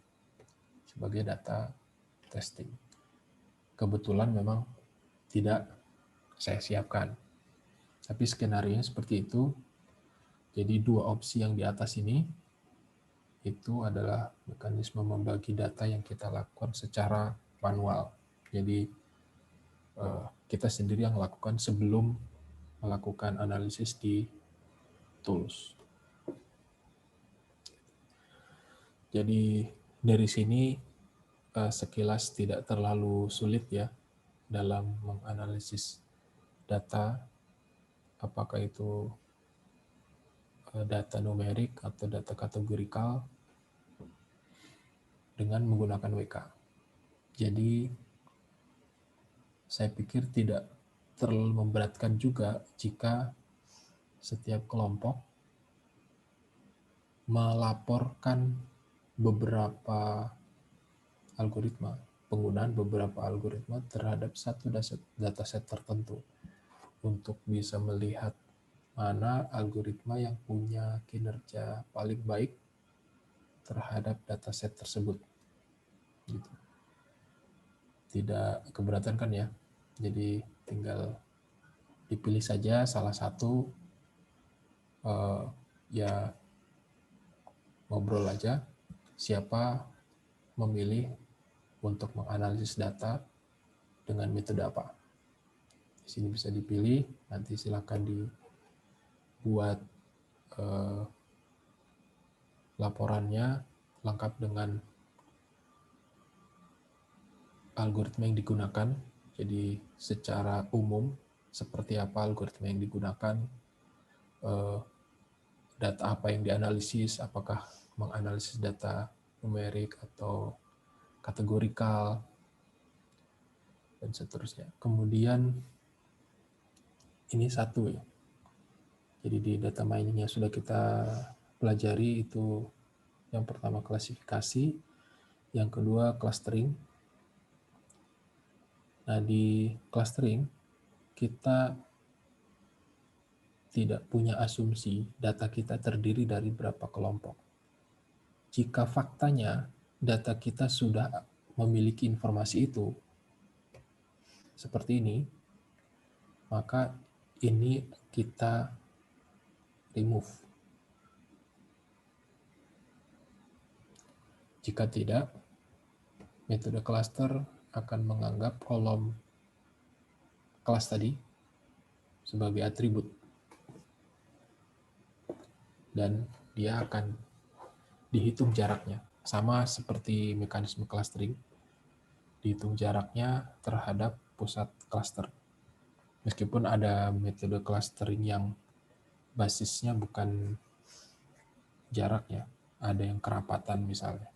sebagai data testing. Kebetulan memang tidak saya siapkan. Tapi skenario-nya seperti itu. Jadi dua opsi yang di atas ini itu adalah mekanisme membagi data yang kita lakukan secara manual. Jadi kita sendiri yang lakukan sebelum melakukan analisis di tools. Jadi dari sini sekilas tidak terlalu sulit ya dalam menganalisis data, apakah itu data numerik atau data kategorikal dengan menggunakan WK. Jadi saya pikir tidak terlalu memberatkan juga jika setiap kelompok melaporkan beberapa algoritma, penggunaan beberapa algoritma terhadap satu dataset tertentu untuk bisa melihat mana algoritma yang punya kinerja paling baik terhadap dataset tersebut. Gitu. Tidak keberatan kan ya? Jadi tinggal dipilih saja salah satu, ya ngobrol aja siapa memilih untuk menganalisis data dengan metode apa. Di sini bisa dipilih, nanti silakan dibuat laporannya lengkap dengan algoritma yang digunakan. Jadi secara umum seperti apa algoritma yang digunakan, data apa yang dianalisis, apakah menganalisis data numerik atau kategorikal, dan seterusnya. Kemudian ini satu ya. Jadi di data mining yang sudah kita pelajari itu yang pertama klasifikasi, yang kedua clustering. Nah di clustering kita tidak punya asumsi data kita terdiri dari berapa kelompok. Jika faktanya data kita sudah memiliki informasi itu seperti ini, maka ini kita remove. Jika tidak, metode cluster akan menganggap kolom kelas tadi sebagai atribut. Dan dia akan dihitung jaraknya. Sama seperti mekanisme clustering, dihitung jaraknya terhadap pusat cluster. Meskipun ada metode clustering yang basisnya bukan jaraknya, ada yang kerapatan misalnya.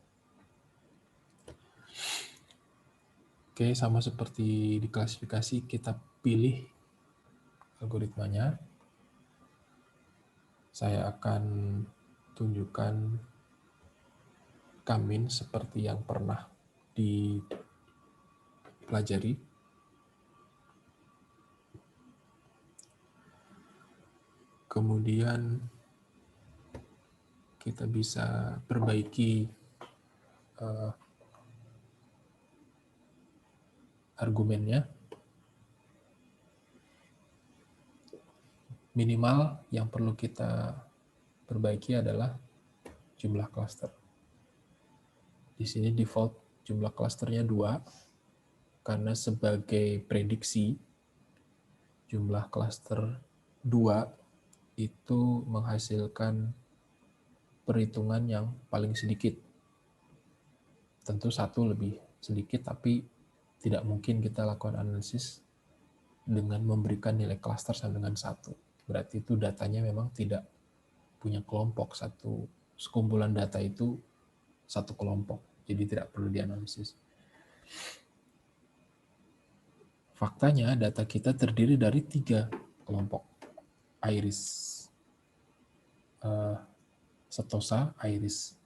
Oke, sama seperti di klasifikasi, kita pilih algoritmanya. Saya akan tunjukkan Kamin seperti yang pernah dipelajari. Kemudian kita bisa perbaiki argumennya. Minimal yang perlu kita perbaiki adalah jumlah klaster. Di sini default jumlah klasternya 2, karena sebagai prediksi jumlah klaster 2 itu menghasilkan perhitungan yang paling sedikit. Tentu 1 lebih sedikit, tapi tidak mungkin kita lakukan analisis dengan memberikan nilai klaster sama dengan 1. Berarti itu datanya memang tidak punya kelompok. Sekumpulan data itu satu kelompok, jadi tidak perlu dianalisis. Faktanya data kita terdiri dari 3 kelompok. Iris setosa, iris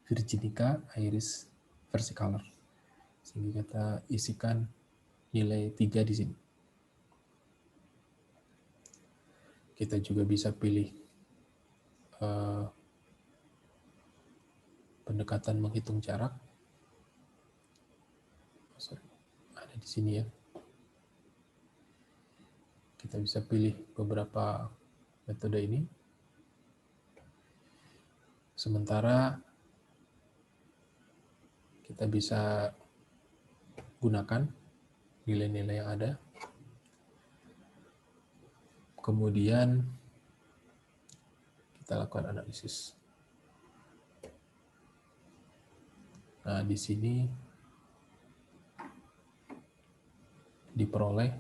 virginica, iris versicolor. Sehingga kita isikan nilai 3 di sini. Kita juga bisa pilih pendekatan menghitung jarak. Ada di sini ya. Kita bisa pilih beberapa metode ini. Sementara kita bisa gunakan nilai-nilai yang ada. Kemudian kita lakukan analisis. Nah, di sini diperoleh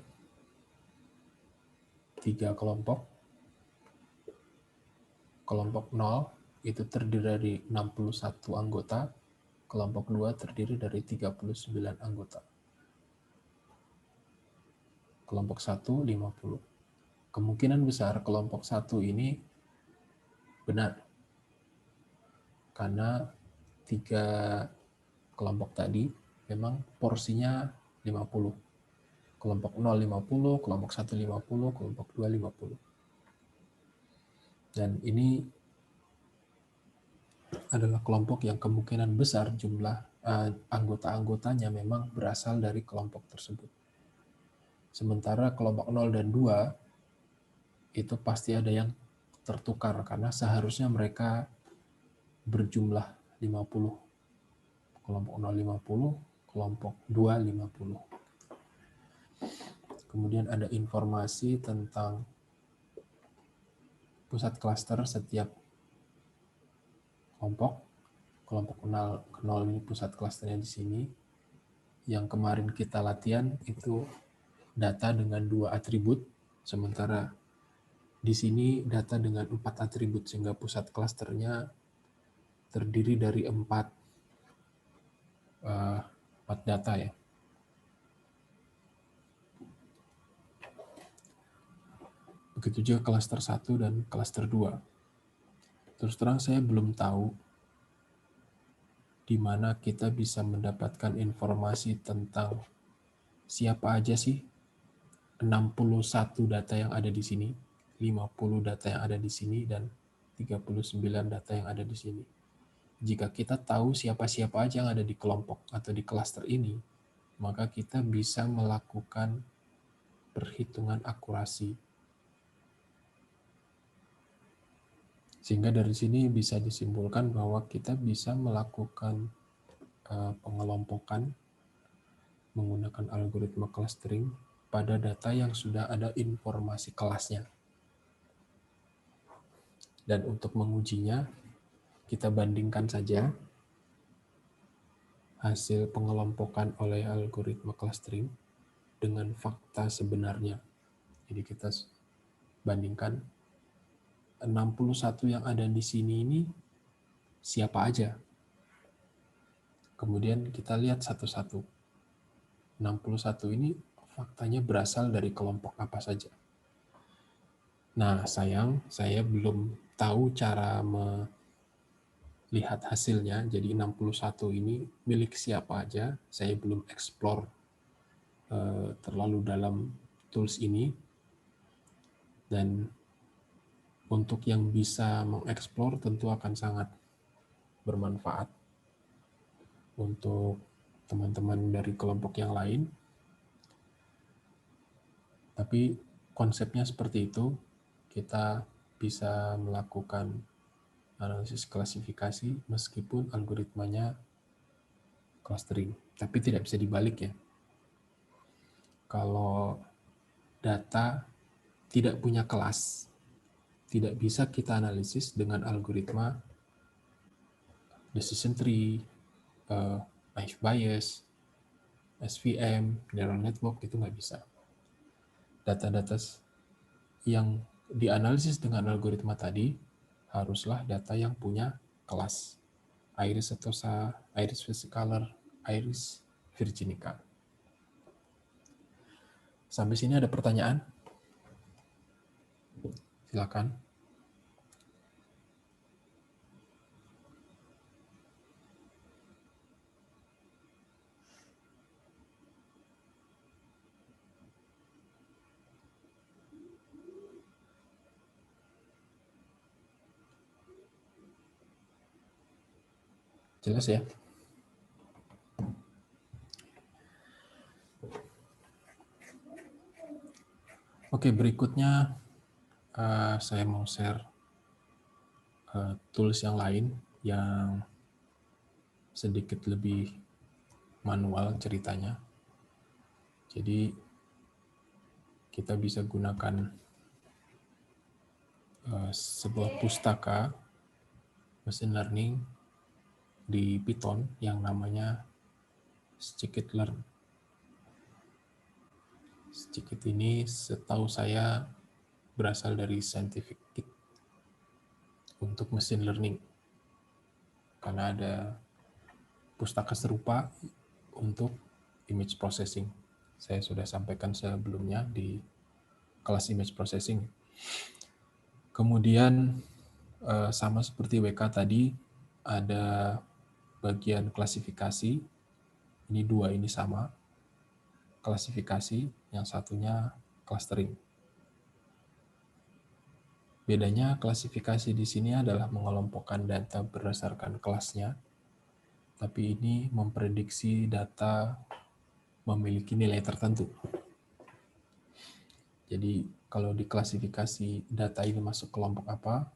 3 kelompok. Kelompok 0 itu terdiri dari 61 anggota, kelompok 2 terdiri dari 39 anggota. Kelompok 1, 50. Kemungkinan besar kelompok 1 ini benar. Karena 3 kelompok tadi memang porsinya 50. Kelompok 0, 50, kelompok 1, 50, kelompok 2, 50. Dan ini adalah kelompok yang kemungkinan besar jumlah anggota-anggotanya memang berasal dari kelompok tersebut. Sementara kelompok 0 dan 2 itu pasti ada yang tertukar karena seharusnya mereka berjumlah 50. Kelompok 0 50, kelompok 2 50. Kemudian ada informasi tentang pusat klaster setiap kelompok. Kelompok 0 ini pusat klasternya di sini. Yang kemarin kita latihan itu data dengan 2 atribut, sementara di sini data dengan 4 atribut, sehingga pusat klasternya terdiri dari 4 data ya. Begitu juga klaster 1 dan klaster 2. Terus terang saya belum tahu di mana kita bisa mendapatkan informasi tentang siapa aja sih 61 data yang ada di sini, 50 data yang ada di sini, dan 39 data yang ada di sini. Jika kita tahu siapa-siapa aja yang ada di kelompok atau di klaster ini, maka kita bisa melakukan perhitungan akurasi. Sehingga dari sini bisa disimpulkan bahwa kita bisa melakukan pengelompokan menggunakan algoritma clustering pada data yang sudah ada informasi kelasnya. Dan untuk mengujinya, kita bandingkan saja hasil pengelompokan oleh algoritma clustering dengan fakta sebenarnya. Jadi kita bandingkan 61 yang ada di sini ini siapa aja. Kemudian kita lihat satu-satu. 61 ini faktanya berasal dari kelompok apa saja. Nah, sayang saya belum tahu cara melihat hasilnya. Jadi 61 ini milik siapa aja. Saya belum explore terlalu dalam tools ini. Dan untuk yang bisa mengeksplor tentu akan sangat bermanfaat untuk teman-teman dari kelompok yang lain. Tapi konsepnya seperti itu, kita bisa melakukan analisis klasifikasi meskipun algoritmanya clustering. Tapi tidak bisa dibalik ya. Kalau data tidak punya kelas, tidak bisa kita analisis dengan algoritma decision tree, naive Bayes, SVM, neural network, itu nggak bisa. Data-data yang dianalisis dengan algoritma tadi haruslah data yang punya kelas. Iris setosa, iris versicolor, iris virginica. Sampai sini ada pertanyaan? Silakan. Jelas ya? Oke, berikutnya saya mau share tools yang lain yang sedikit lebih manual ceritanya. Jadi kita bisa gunakan sebuah pustaka machine learning di Python yang namanya scikit-learn. Scikit ini setahu saya berasal dari scientific kit untuk machine learning. Karena ada pustaka serupa untuk image processing. Saya sudah sampaikan sebelumnya di kelas image processing. Kemudian sama seperti WK tadi, ada bagian klasifikasi. Ini dua ini sama. Klasifikasi, yang satunya clustering. Bedanya klasifikasi di sini adalah mengelompokkan data berdasarkan kelasnya, tapi ini memprediksi data memiliki nilai tertentu. Jadi kalau diklasifikasi data ini masuk kelompok apa,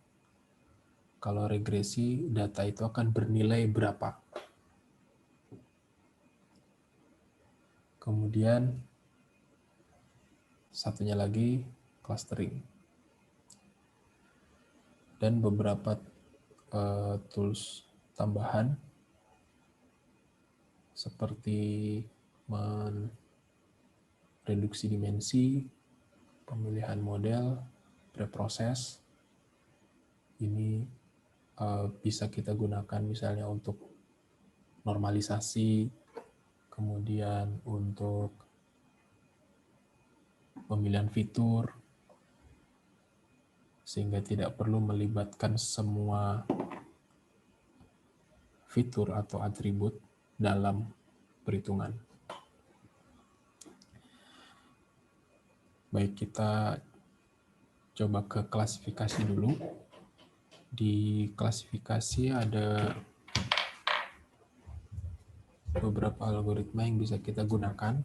kalau regresi data itu akan bernilai berapa. Kemudian satunya lagi clustering. Dan beberapa tools tambahan seperti reduksi dimensi, pemilihan model, preproses. Ini bisa kita gunakan misalnya untuk normalisasi, kemudian untuk pemilihan fitur, sehingga tidak perlu melibatkan semua fitur atau atribut dalam perhitungan. Baik, kita coba ke klasifikasi dulu. Di klasifikasi ada beberapa algoritma yang bisa kita gunakan.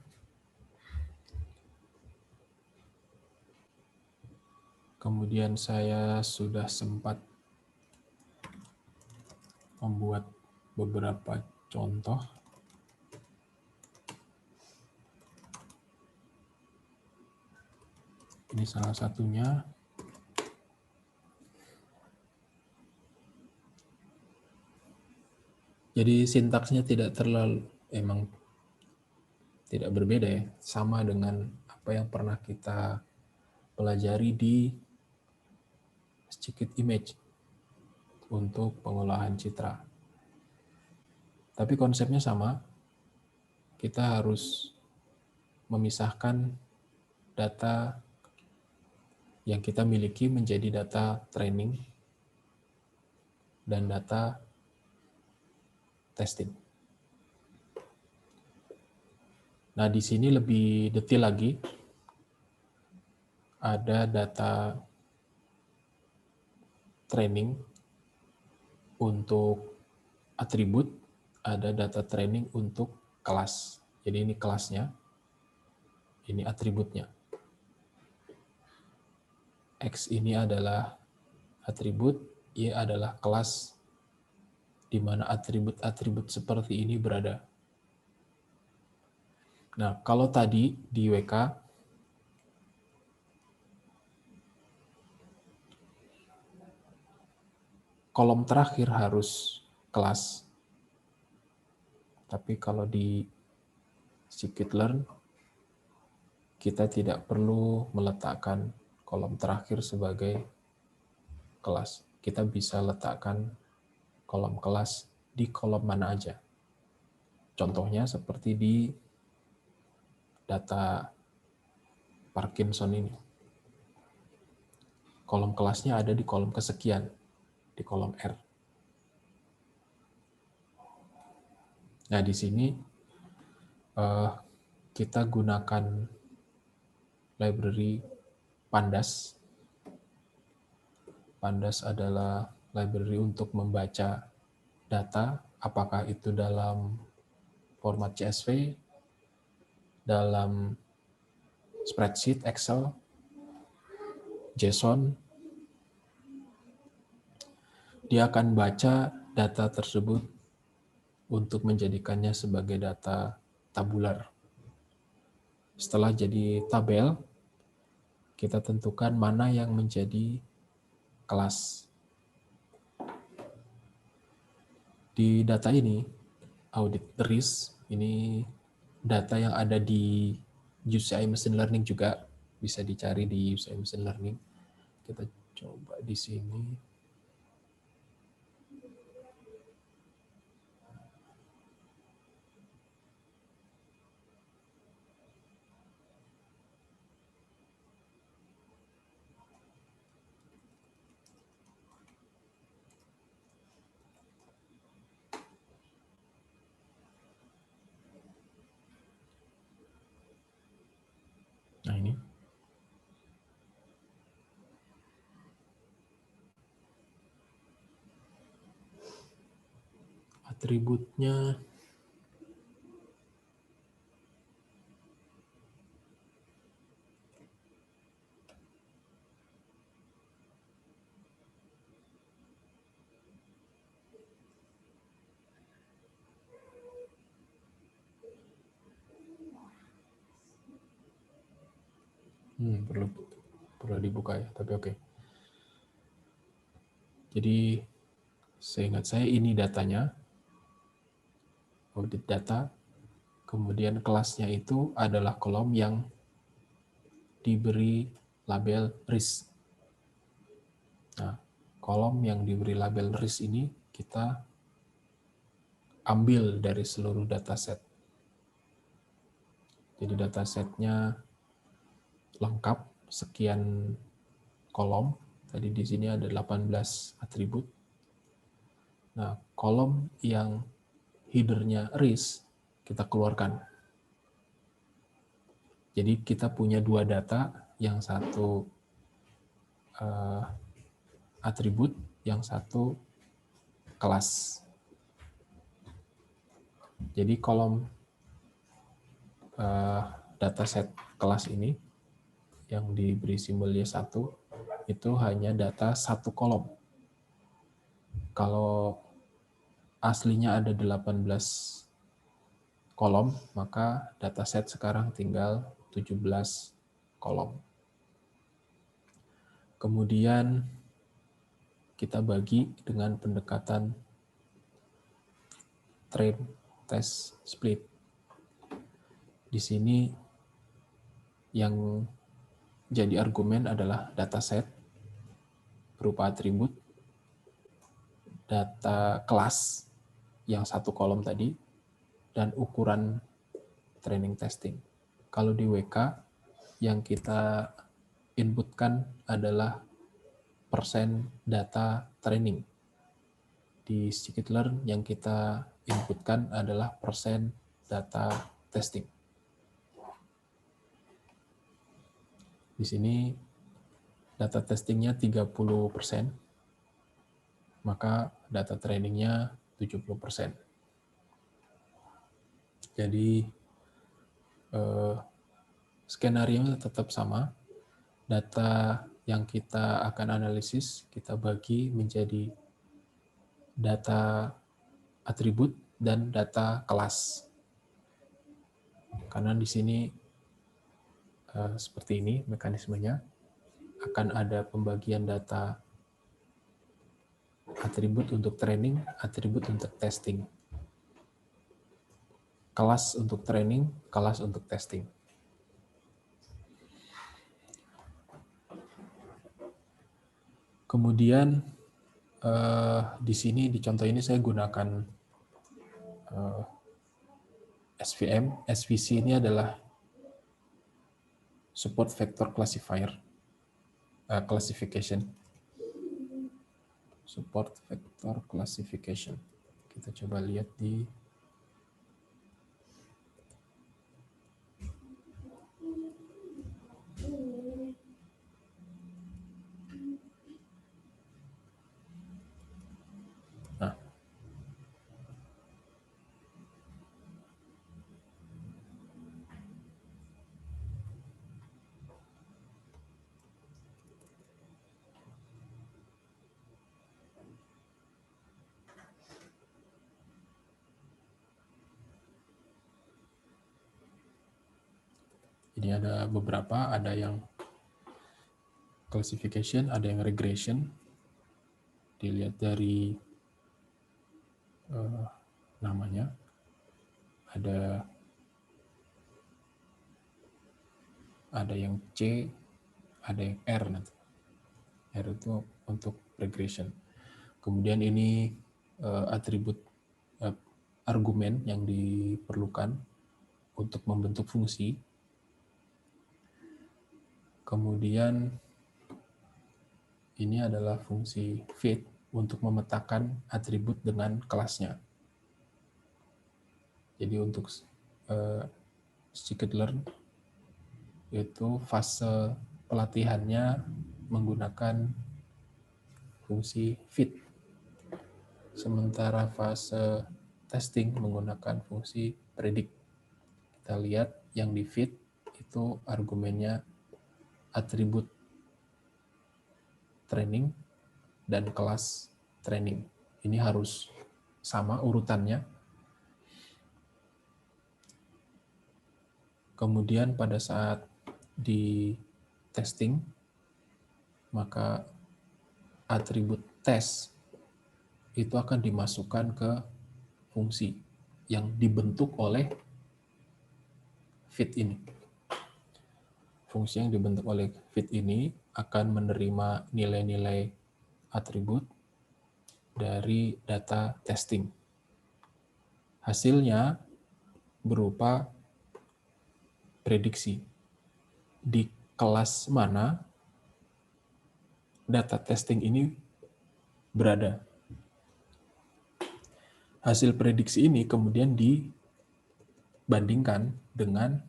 Kemudian saya sudah sempat membuat beberapa contoh. Ini salah satunya. Jadi sintaksnya tidak terlalu, emang tidak berbeda ya, sama dengan apa yang pernah kita pelajari di scikit-image untuk pengolahan citra. Tapi konsepnya sama, kita harus memisahkan data yang kita miliki menjadi data training dan data testing. Nah, di sini lebih detail lagi. Ada data training untuk atribut, ada data training untuk kelas. Jadi ini kelasnya, ini atributnya. X ini adalah atribut, Y adalah kelas di mana atribut-atribut seperti ini berada. Nah, kalau tadi di WK, kolom terakhir harus kelas. Tapi kalau di scikit-learn, kita tidak perlu meletakkan kolom terakhir sebagai kelas. Kita bisa letakkan kolom kelas di kolom mana aja. Contohnya seperti di data Parkinson ini. Kolom kelasnya ada di kolom kesekian, di kolom R. Nah, di sini kita gunakan library Pandas. Pandas adalah library untuk membaca data, apakah itu dalam format CSV, dalam spreadsheet, Excel, JSON. Dia akan baca data tersebut untuk menjadikannya sebagai data tabular. Setelah jadi tabel, kita tentukan mana yang menjadi kelas. Di data ini, audit risk, ini data yang ada di UCI Machine Learning juga, bisa dicari di UCI Machine Learning. Kita coba di sini. Nah, ini. Atributnya perlu dibuka ya, tapi oke. Jadi seingat saya ini datanya, audit data, kemudian kelasnya itu adalah kolom yang diberi label risk. Nah, kolom yang diberi label risk ini kita ambil dari seluruh dataset. Jadi datasetnya lengkap, sekian kolom. Tadi di sini ada 18 atribut. Nah, kolom yang header-nya risk kita keluarkan. Jadi kita punya dua data, yang satu atribut, yang satu kelas. Jadi kolom dataset kelas ini yang diberi simbol Y1 itu hanya data satu kolom. Kalau aslinya ada 18 kolom, maka dataset sekarang tinggal 17 kolom. Kemudian kita bagi dengan pendekatan train, test, split. Di sini yang jadi argumen adalah dataset berupa atribut, data kelas yang satu kolom tadi, dan ukuran training testing. Kalau di WK, yang kita inputkan adalah persen data training. Di scikit-learn yang kita inputkan adalah persen data testing. Di sini data testingnya 30%, maka data trainingnya 70%. Jadi skenario tetap sama, data yang kita akan analisis kita bagi menjadi data atribut dan data kelas. Karena di sini seperti ini mekanismenya, akan ada pembagian data atribut untuk training, atribut untuk testing. Kelas untuk training, kelas untuk testing. Kemudian di sini di contoh ini saya gunakan SVM. SVC ini adalah support vector classifier classification. Support vector classification. Kita coba lihat di ini ada beberapa, ada yang classification, ada yang regression. Dilihat dari namanya, ada yang C, ada yang R nanti. R itu untuk regression. Kemudian ini atribut argumen yang diperlukan untuk membentuk fungsi. Kemudian ini adalah fungsi fit untuk memetakan atribut dengan kelasnya. Jadi untuk scikit-learn itu fase pelatihannya menggunakan fungsi fit. Sementara fase testing menggunakan fungsi predict. Kita lihat yang di fit itu argumennya atribut training dan kelas training. Ini harus sama urutannya. Kemudian pada saat di testing, maka atribut tes itu akan dimasukkan ke fungsi yang dibentuk oleh fit ini. Fungsi yang dibentuk oleh fit ini akan menerima nilai-nilai atribut dari data testing. Hasilnya berupa prediksi. Di kelas mana data testing ini berada. Hasil prediksi ini kemudian dibandingkan dengan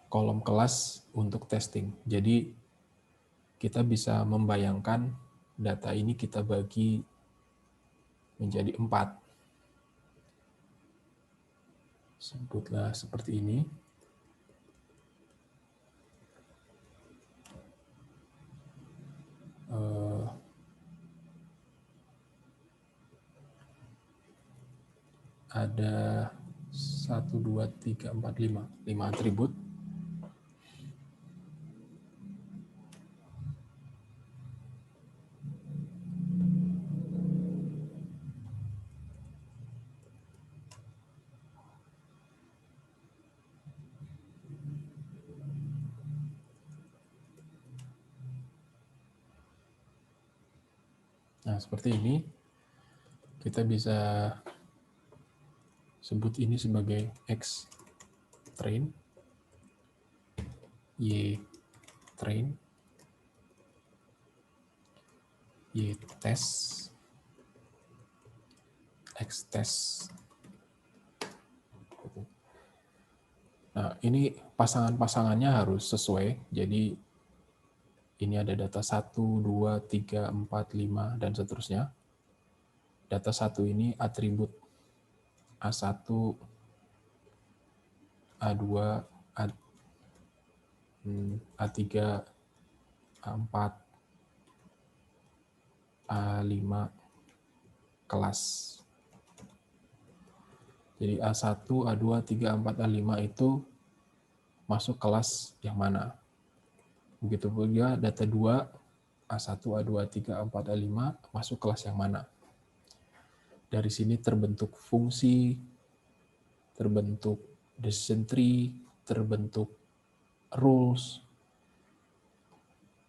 kolom kelas untuk testing. Jadi kita bisa membayangkan data ini kita bagi menjadi 4. Sebutlah seperti ini. Ada 1, 2, 3, 4, 5 atribut. Nah, seperti ini. Kita bisa sebut ini sebagai X train, Y train, Y test, X test. Nah, ini pasangan-pasangannya harus sesuai. Jadi ini ada data 1, 2, 3, 4, 5, dan seterusnya. Data 1 ini atribut A1, A2, A3, A4, A5 kelas. Jadi A1, A2, A3, A4, A5 itu masuk kelas yang mana. Begitu juga data 2, A1, A2, A3, A4, A5 masuk kelas yang mana. Dari sini terbentuk fungsi, terbentuk decision tree, terbentuk rules,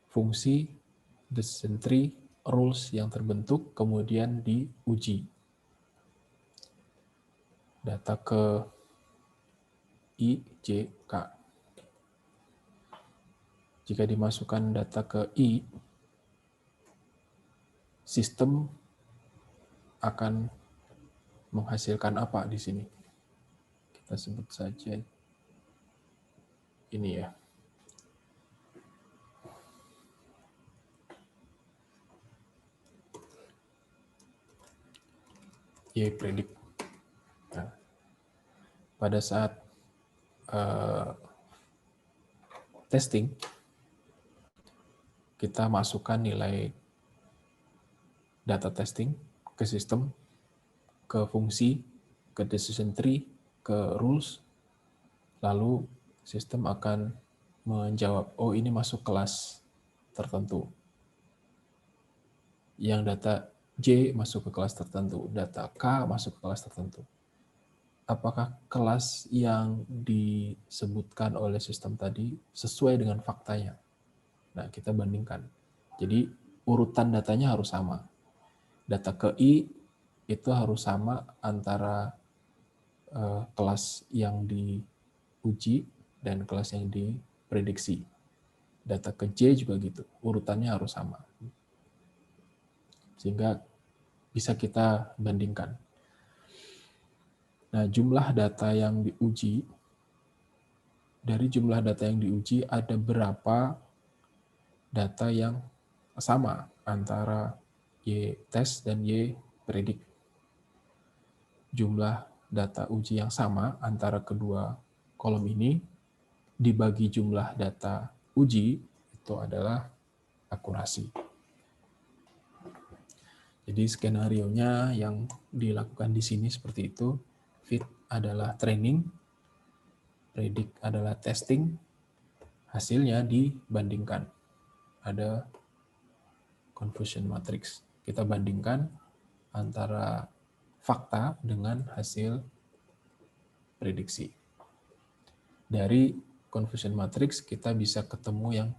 fungsi, decision tree, rules yang terbentuk, kemudian diuji. Data ke I, J, K. Jika dimasukkan data ke I, sistem akan menghasilkan apa di sini? Kita sebut saja ini ya. Y predict. Nah, pada saat testing, kita masukkan nilai data testing ke sistem, ke fungsi, ke decision tree, ke rules, lalu sistem akan menjawab, oh ini masuk kelas tertentu. Yang data J masuk ke kelas tertentu, data K masuk ke kelas tertentu. Apakah kelas yang disebutkan oleh sistem tadi sesuai dengan faktanya? Nah, kita bandingkan. Jadi, urutan datanya harus sama. Data ke I itu harus sama antara kelas yang diuji dan kelas yang diprediksi. Data ke J juga gitu, urutannya harus sama. Sehingga bisa kita bandingkan. Nah, jumlah data yang diuji, dari jumlah data yang diuji ada berapa data yang sama antara Y test dan Y predict. Jumlah data uji yang sama antara kedua kolom ini dibagi jumlah data uji itu adalah akurasi. Jadi skenario-nya yang dilakukan di sini seperti itu. Fit adalah training, predict adalah testing, hasilnya dibandingkan. Ada confusion matrix. Kita bandingkan antara fakta dengan hasil prediksi. Dari confusion matrix kita bisa ketemu yang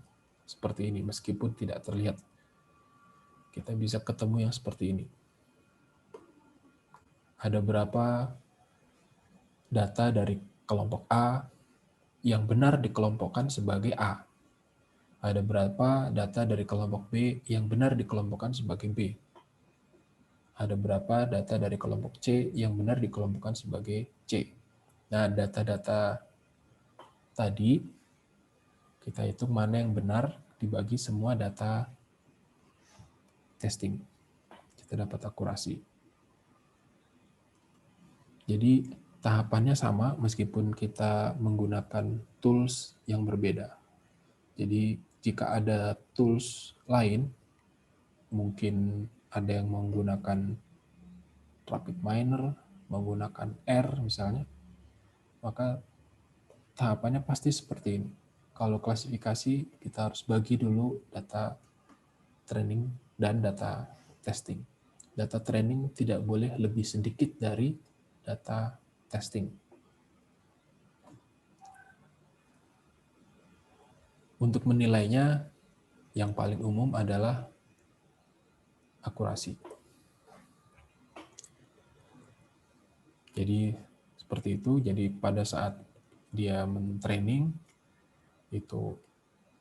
seperti ini meskipun tidak terlihat. Kita bisa ketemu yang seperti ini. Ada berapa data dari kelompok A yang benar dikelompokkan sebagai A. Ada berapa data dari kelompok B yang benar dikelompokkan sebagai B. Ada berapa data dari kelompok C yang benar dikelompokkan sebagai C. Nah, data-data tadi kita hitung mana yang benar dibagi semua data testing. Kita dapat akurasi. Jadi tahapannya sama meskipun kita menggunakan tools yang berbeda. Jadi jika ada tools lain, mungkin ada yang menggunakan RapidMiner, menggunakan R misalnya, maka tahapannya pasti seperti ini. Kalau klasifikasi, kita harus bagi dulu data training dan data testing. Data training tidak boleh lebih sedikit dari data testing. Untuk menilainya, yang paling umum adalah akurasi. Jadi seperti itu. Jadi pada saat dia men-training, itu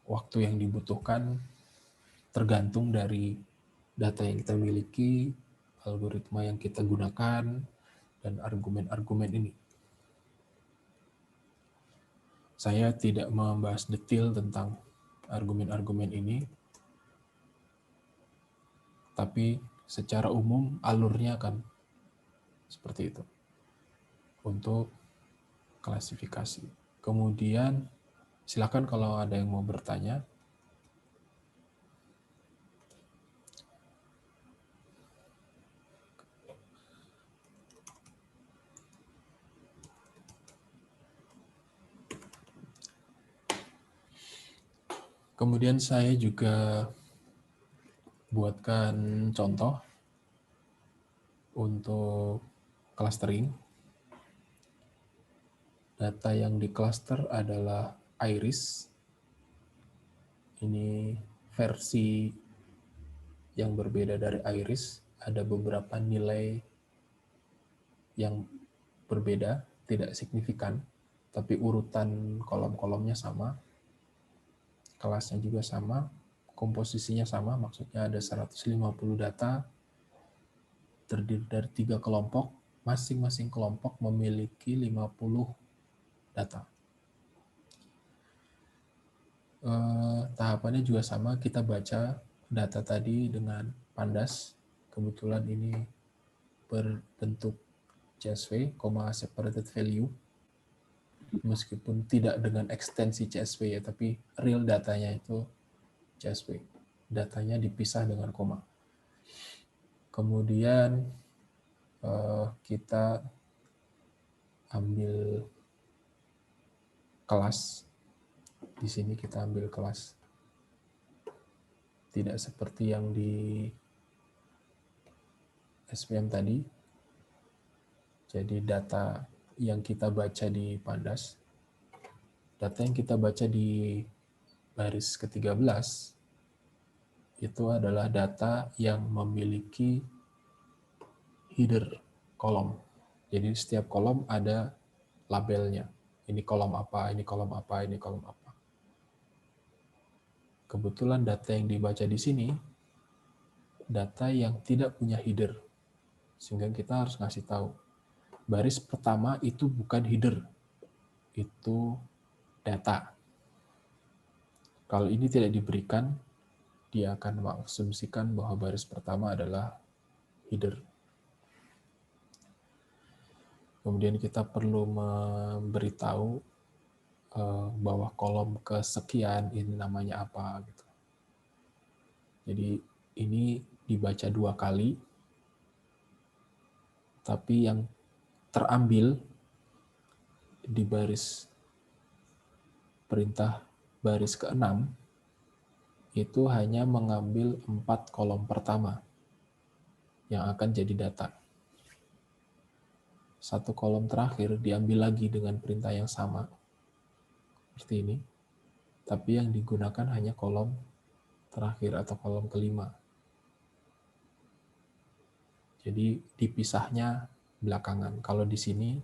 waktu yang dibutuhkan tergantung dari data yang kita miliki, algoritma yang kita gunakan, dan argumen-argumen ini. Saya tidak membahas detail tentang argumen-argumen ini, tapi secara umum alurnya akan seperti itu. Untuk klasifikasi. Kemudian silakan kalau ada yang mau bertanya. Kemudian saya juga buatkan contoh untuk clustering. Data yang di cluster adalah iris. Ini versi yang berbeda dari iris. Ada beberapa nilai yang berbeda, tidak signifikan, tapi urutan kolom-kolomnya sama, kelasnya juga sama, komposisinya sama, maksudnya ada 150 data, terdiri dari 3 kelompok, masing-masing kelompok memiliki 50 data. Tahapannya juga sama, kita baca data tadi dengan pandas. Kebetulan ini berbentuk CSV, separated value, meskipun tidak dengan ekstensi CSV ya, tapi real datanya itu CSV. Datanya dipisah dengan koma. Kemudian kita ambil kelas. Di sini kita ambil kelas. Tidak seperti yang di SPM tadi. Jadi data yang kita baca di pandas, data yang kita baca di baris ke-13 itu adalah data yang memiliki header kolom. Jadi setiap kolom ada labelnya. Ini kolom apa, ini kolom apa, ini kolom apa. Kebetulan data yang dibaca di sini, data yang tidak punya header. Sehingga kita harus ngasih tahu. Baris pertama itu bukan header. Itu data. Kalau ini tidak diberikan, dia akan mengasumsikan bahwa baris pertama adalah header. Kemudian kita perlu memberitahu bahwa kolom kesekian ini namanya apa gitu. Jadi ini dibaca 2 kali, tapi yang terambil di baris perintah baris ke-6 itu hanya mengambil 4 kolom pertama yang akan jadi data. 1 kolom terakhir diambil lagi dengan perintah yang sama, seperti ini, tapi yang digunakan hanya kolom terakhir atau kolom kelima. Jadi dipisahnya belakangan. Kalau di sini,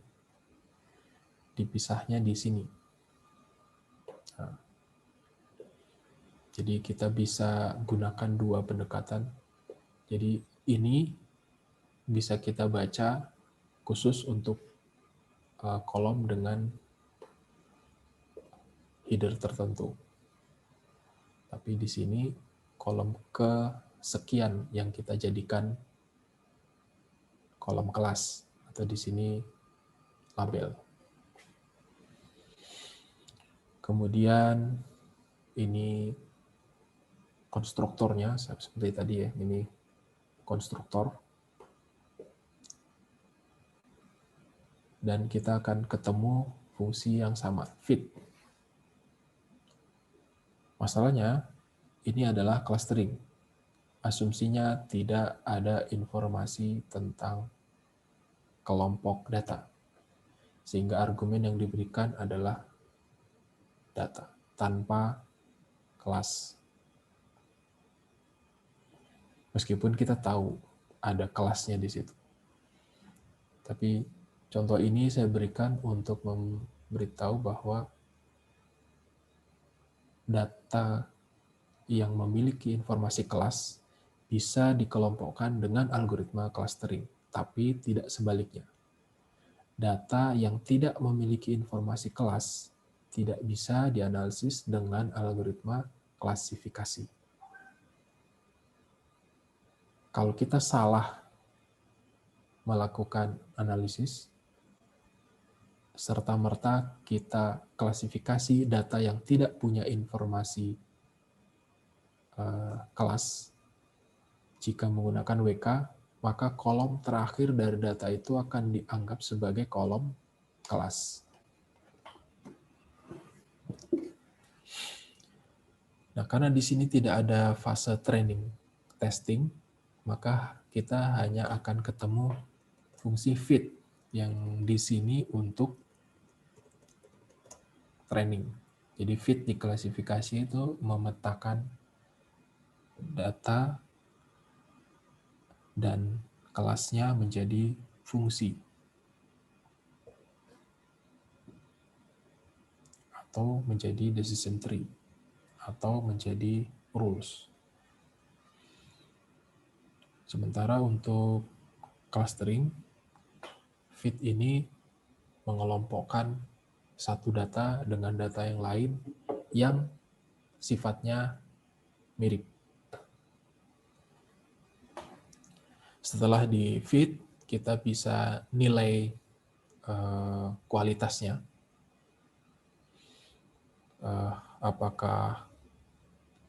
dipisahnya di sini. Nah, jadi kita bisa gunakan 2 pendekatan. Jadi ini bisa kita baca khusus untuk kolom dengan header tertentu. Tapi di sini kolom kesekian yang kita jadikan kolom kelas, atau di sini label. Kemudian ini konstruktornya, seperti tadi ya, ini konstruktor. Dan kita akan ketemu fungsi yang sama, fit. Masalahnya, ini adalah clustering. Asumsinya tidak ada informasi tentang kelompok data. Sehingga argumen yang diberikan adalah data, tanpa kelas. Meskipun kita tahu ada kelasnya di situ. Tapi contoh ini saya berikan untuk memberitahu bahwa data yang memiliki informasi kelas bisa dikelompokkan dengan algoritma clustering, tapi tidak sebaliknya. Data yang tidak memiliki informasi kelas tidak bisa dianalisis dengan algoritma klasifikasi. Kalau kita salah melakukan analisis, serta-merta kita klasifikasi data yang tidak punya informasi kelas. Jika menggunakan WK, maka kolom terakhir dari data itu akan dianggap sebagai kolom kelas. Nah, karena di sini tidak ada fase training testing, maka kita hanya akan ketemu fungsi fit yang di sini untuk training. Jadi fit di klasifikasi itu memetakan data dan kelasnya menjadi fungsi atau menjadi decision tree atau menjadi rules. Sementara untuk clustering, fit ini mengelompokkan satu data dengan data yang lain yang sifatnya mirip. Setelah di fit, kita bisa nilai kualitasnya. Apakah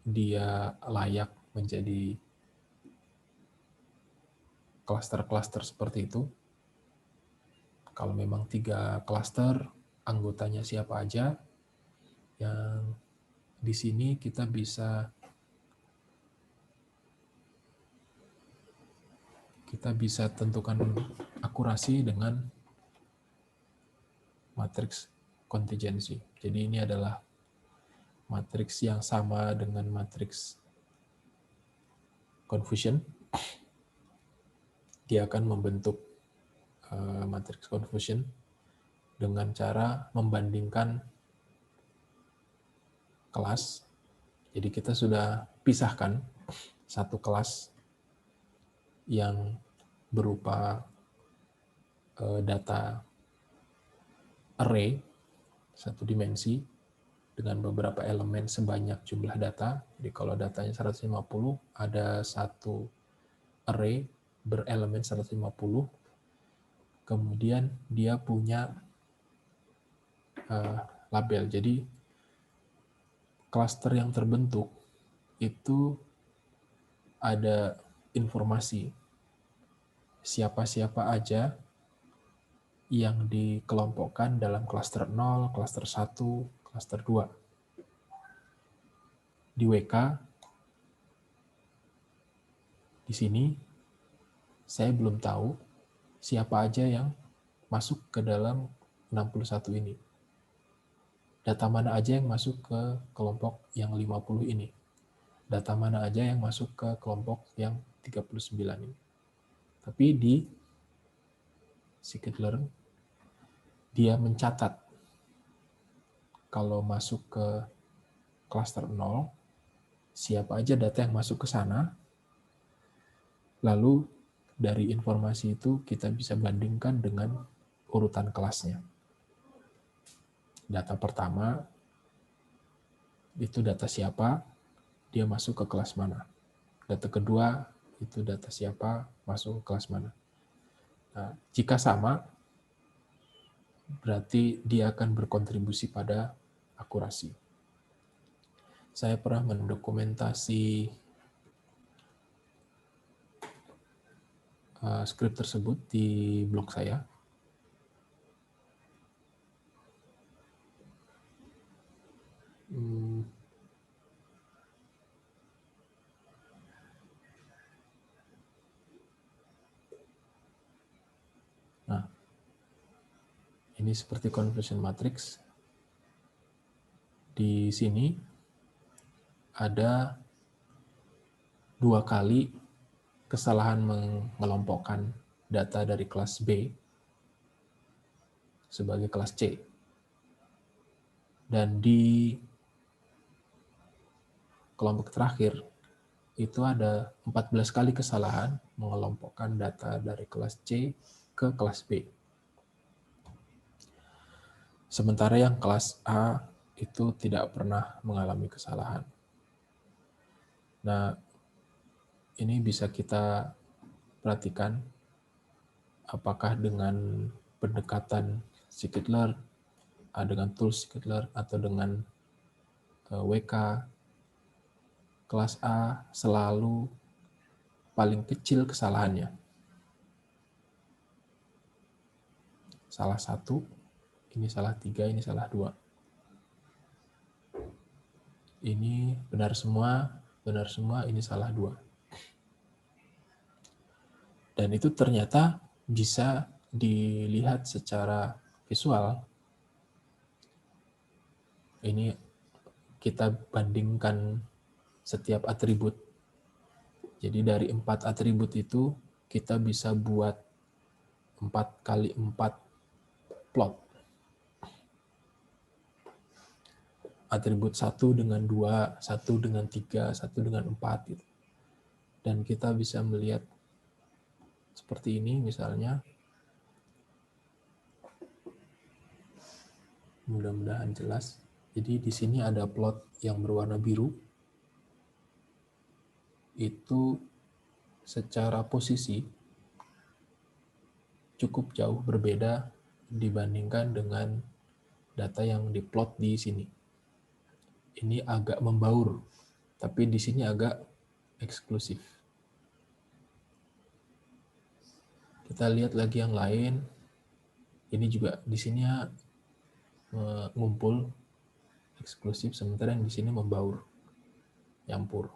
dia layak menjadi klaster-klaster seperti itu. Kalau memang 3 klaster, anggotanya siapa aja, yang di sini kita bisa tentukan akurasi dengan matriks kontingensi. Jadi ini adalah matriks yang sama dengan matriks confusion. Dia akan membentuk matriks confusion dengan cara membandingkan kelas. Jadi kita sudah pisahkan satu kelas yang berupa data array, satu dimensi, dengan beberapa elemen sebanyak jumlah data. Jadi kalau datanya 150, ada satu array berelemen 150, kemudian dia punya label. Jadi klaster yang terbentuk itu ada informasi siapa-siapa aja yang dikelompokkan dalam klaster 0, klaster 1, klaster 2. Di WK, di sini saya belum tahu siapa aja yang masuk ke dalam 61 ini. Data mana aja yang masuk ke kelompok yang 50 ini. Data mana aja yang masuk ke kelompok yang 39 ini. Tapi di scikit-learn, dia mencatat kalau masuk ke klaster 0, siapa aja data yang masuk ke sana, lalu dari informasi itu kita bisa bandingkan dengan urutan kelasnya. Data pertama, itu data siapa, dia masuk ke kelas mana. Data kedua, itu data siapa, masuk ke kelas mana. Nah, jika sama, berarti dia akan berkontribusi pada akurasi. Saya pernah mendokumentasi skrip tersebut di blog saya. Nah, ini seperti conversion matrix. Di sini ada 2 kali kesalahan mengelompokkan data dari kelas B sebagai kelas C. Dan di kelompok terakhir, itu ada 14 kali kesalahan mengelompokkan data dari kelas C ke kelas B. Sementara yang kelas A itu tidak pernah mengalami kesalahan. Nah, ini bisa kita perhatikan apakah dengan pendekatan scikit-learn, dengan tools scikit-learn atau dengan WK, kelas A selalu paling kecil kesalahannya. Salah 1, ini salah 3, ini salah 2. Ini benar semua, ini salah 2. Dan itu ternyata bisa dilihat secara visual. Ini kita bandingkan setiap atribut. Jadi dari 4 atribut itu kita bisa buat 4 kali 4 plot. Atribut 1 dengan 2, 1 dengan 3, 1 dengan 4 gitu. Dan kita bisa melihat seperti ini misalnya. Mudah-mudahan jelas. Jadi di sini ada plot yang berwarna biru. Itu secara posisi cukup jauh berbeda dibandingkan dengan data yang diplot di sini. Ini agak membaur, tapi di sini agak eksklusif. Kita lihat lagi yang lain. Ini juga di sini ngumpul eksklusif, sementara yang di sini membaur, nyampur.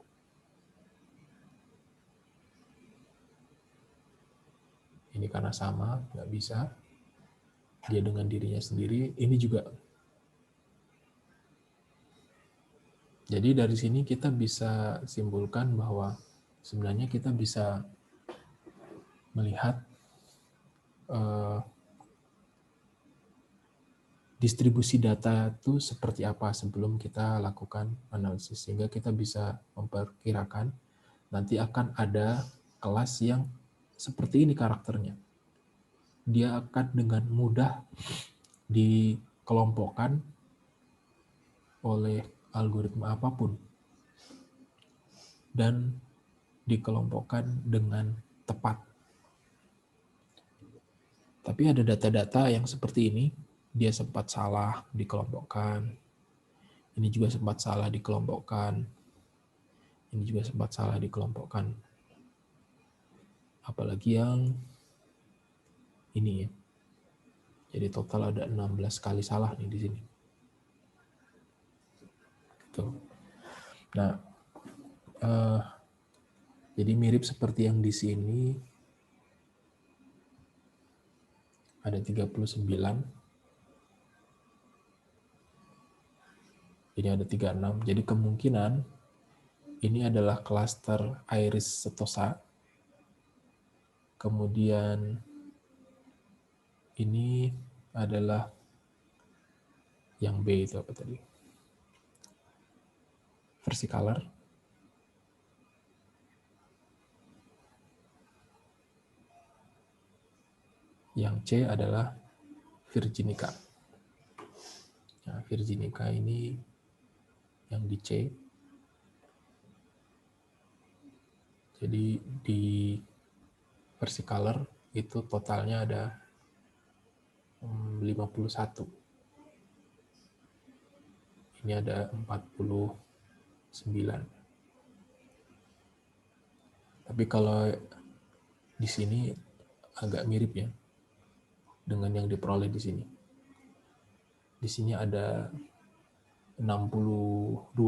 Ini karena sama, nggak bisa. Dia dengan dirinya sendiri, ini juga. Jadi dari sini kita bisa simpulkan bahwa sebenarnya kita bisa melihat distribusi data itu seperti apa sebelum kita lakukan analisis, sehingga kita bisa memperkirakan nanti akan ada kelas yang seperti ini karakternya. Dia akan dengan mudah dikelompokkan oleh algoritma apapun dan dikelompokkan dengan tepat. Tapi ada data-data yang seperti ini, dia sempat salah dikelompokkan, ini juga sempat salah dikelompokkan, ini juga sempat salah dikelompokkan. Apalagi yang ini ya. Jadi total ada 16 kali salah nih di sini. Tuh. Nah, jadi mirip seperti yang di sini. Ada 39. Ini ada 36. Jadi kemungkinan ini adalah klaster Iris setosa. Kemudian ini adalah yang B itu apa tadi? Versicolor. Yang C adalah Virginica. Nah, Virginica ini yang di C. Jadi di Versicolor itu totalnya ada 51. Ini ada 49. Tapi kalau di sini agak mirip ya dengan yang diperoleh di sini. Di sini ada 62.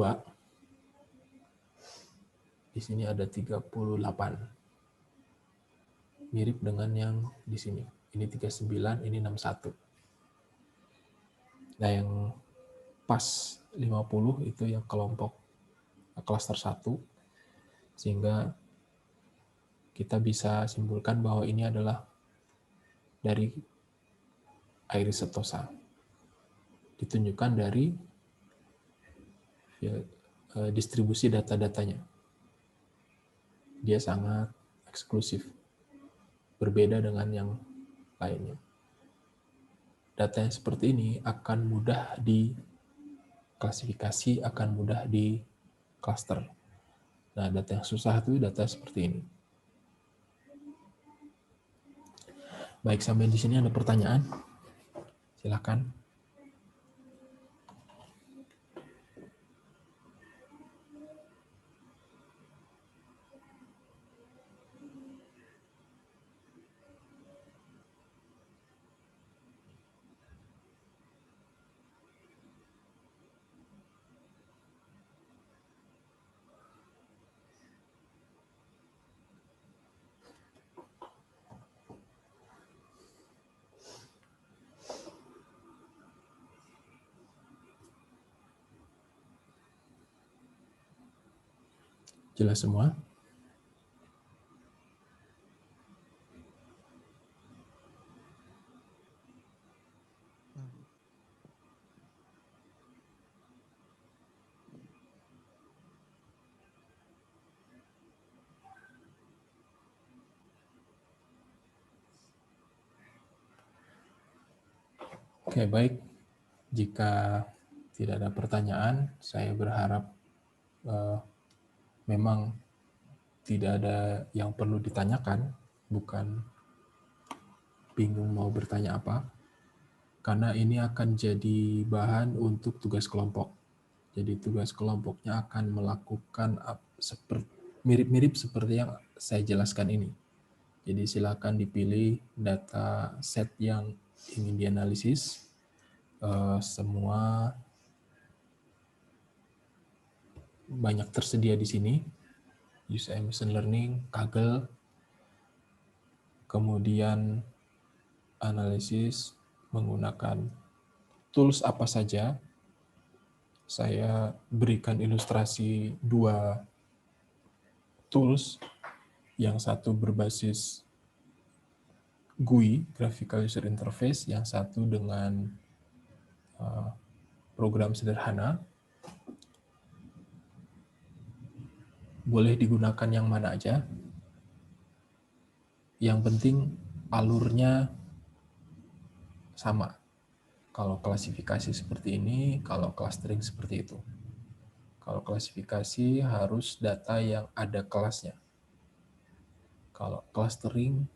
Di sini ada 38. Mirip dengan yang di sini. Ini 39, ini 61. Nah, yang pas 50 itu yang kelompok klaster 1, sehingga kita bisa simpulkan bahwa ini adalah dari Iris setosa. Ditunjukkan dari distribusi data-datanya. Dia sangat eksklusif, berbeda dengan yang lainnya. Data yang seperti ini akan mudah diklasifikasi, akan mudah di cluster. Nah, data yang susah itu data seperti ini. Baik, sampai di sini ada pertanyaan? Silakan. Jelas semua? Oke, baik. Jika tidak ada pertanyaan, saya berharap memang tidak ada yang perlu ditanyakan, bukan bingung mau bertanya apa, karena ini akan jadi bahan untuk tugas kelompok. Jadi tugas kelompoknya akan melakukan mirip-mirip seperti yang saya jelaskan ini. Jadi silakan dipilih data set yang ingin dianalisis. Semua banyak tersedia di sini. UCM Machine Learning, Kaggle, kemudian analisis menggunakan tools apa saja. Saya berikan ilustrasi 2 tools, yang satu berbasis GUI, Graphical User Interface, yang satu dengan program sederhana. Boleh digunakan yang mana aja. Yang penting alurnya sama. Kalau klasifikasi seperti ini, kalau clustering seperti itu. Kalau klasifikasi harus data yang ada kelasnya. Kalau clustering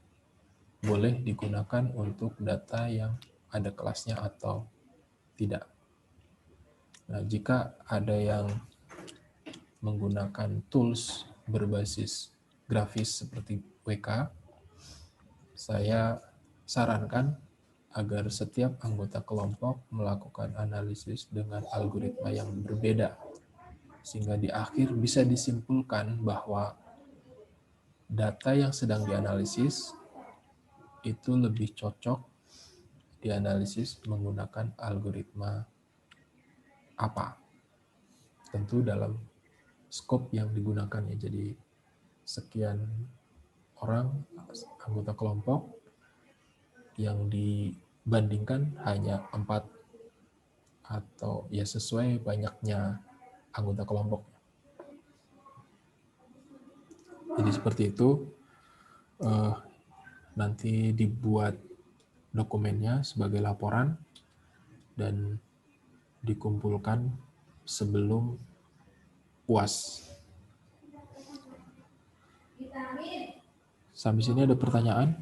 boleh digunakan untuk data yang ada kelasnya atau tidak. Nah, jika ada yang menggunakan tools berbasis grafis seperti WK, saya sarankan agar setiap anggota kelompok melakukan analisis dengan algoritma yang berbeda, sehingga di akhir bisa disimpulkan bahwa data yang sedang dianalisis itu lebih cocok dianalisis menggunakan algoritma apa. Tentu dalam scope yang digunakan ya. Jadi sekian orang anggota kelompok yang dibandingkan hanya 4 atau ya sesuai banyaknya anggota kelompok. Jadi seperti itu. Nanti dibuat dokumennya sebagai laporan dan dikumpulkan sebelum UAS. Sampai sini ada pertanyaan?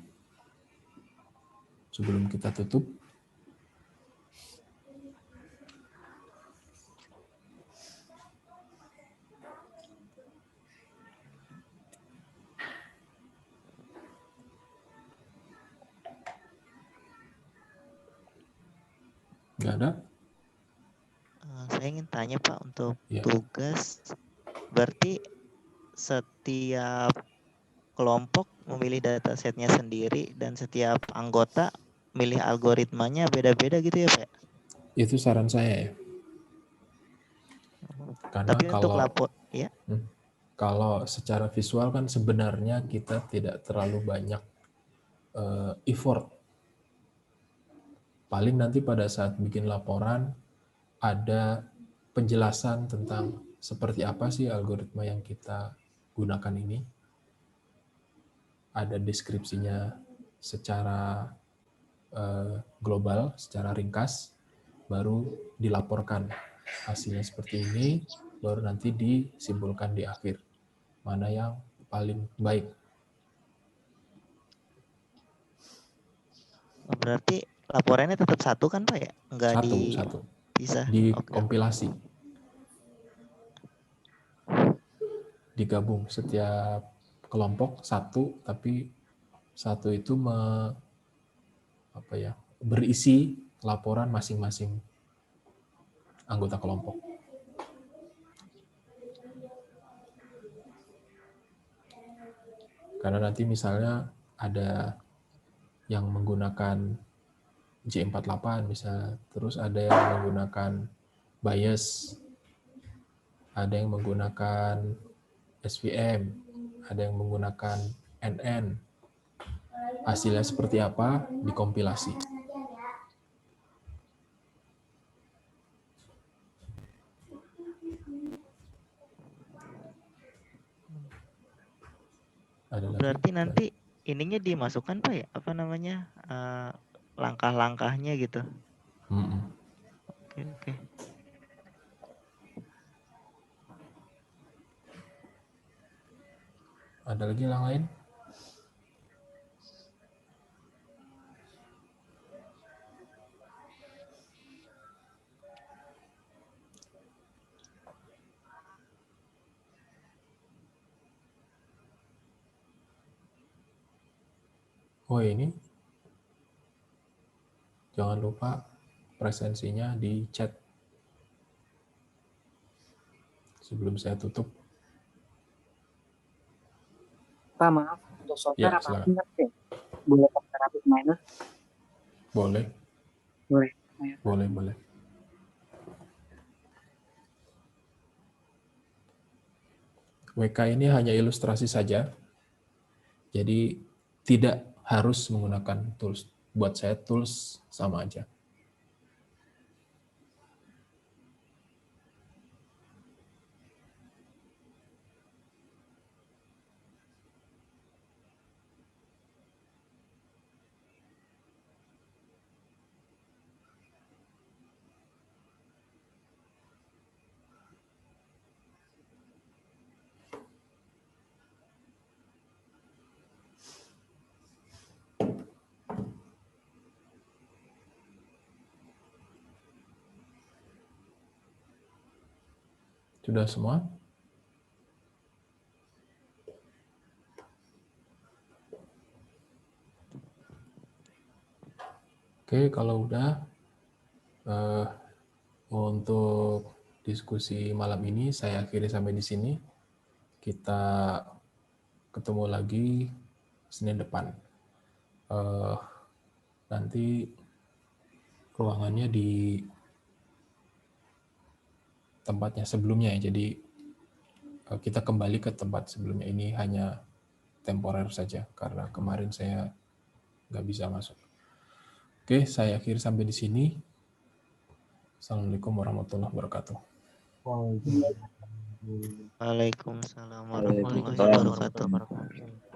Sebelum kita tutup. Nggak ada? Saya ingin tanya Pak, untuk Ya. tugas, berarti setiap kelompok memilih datasetnya sendiri dan setiap anggota milih algoritmanya beda-beda gitu ya Pak? Itu saran saya ya. Karena Tapi untuk lapor, ya? Kalau secara visual kan sebenarnya kita tidak terlalu banyak effort. Paling nanti pada saat bikin laporan ada penjelasan tentang seperti apa sih algoritma yang kita gunakan ini. Ada deskripsinya secara global, secara ringkas, baru dilaporkan hasilnya seperti ini, baru nanti disimpulkan di akhir mana yang paling baik. Berarti laporannya tetap satu kan Pak ya? Enggak Satu. dipisah. Di Oke. kompilasi. Digabung setiap kelompok satu, tapi satu itu berisi laporan masing-masing anggota kelompok. Karena nanti misalnya ada yang menggunakan J48 misalnya, terus ada yang menggunakan bias, ada yang menggunakan SVM, ada yang menggunakan NN. Hasilnya seperti apa? Dikompilasi. Ada lagi? Berarti nanti ininya dimasukkan Pak ya? Apa namanya? Langkah-langkahnya gitu. Oke. Ada lagi yang lain? Oh ini, jangan lupa presensinya di chat sebelum saya tutup. Pak, maaf, untuk software Ya, apa silakan. enggak ya? Boleh pakai Rapid Miner? Boleh. Ayo. Boleh. WK ini hanya ilustrasi saja, jadi tidak harus menggunakan tools. Buat saya tools sama aja. Sudah semua? Oke, kalau udah, untuk diskusi malam ini saya akhiri sampai di sini. Kita ketemu lagi Senin depan. Nanti ruangannya di tempatnya sebelumnya ya, jadi kita kembali ke tempat sebelumnya. Ini hanya temporer saja, karena kemarin saya nggak bisa masuk. Oke, saya akhiri sampai di sini. Assalamualaikum warahmatullahi wabarakatuh. Waalaikumsalam warahmatullahi Waalaikumsalam wabarakatuh. warahmatullahi wabarakatuh.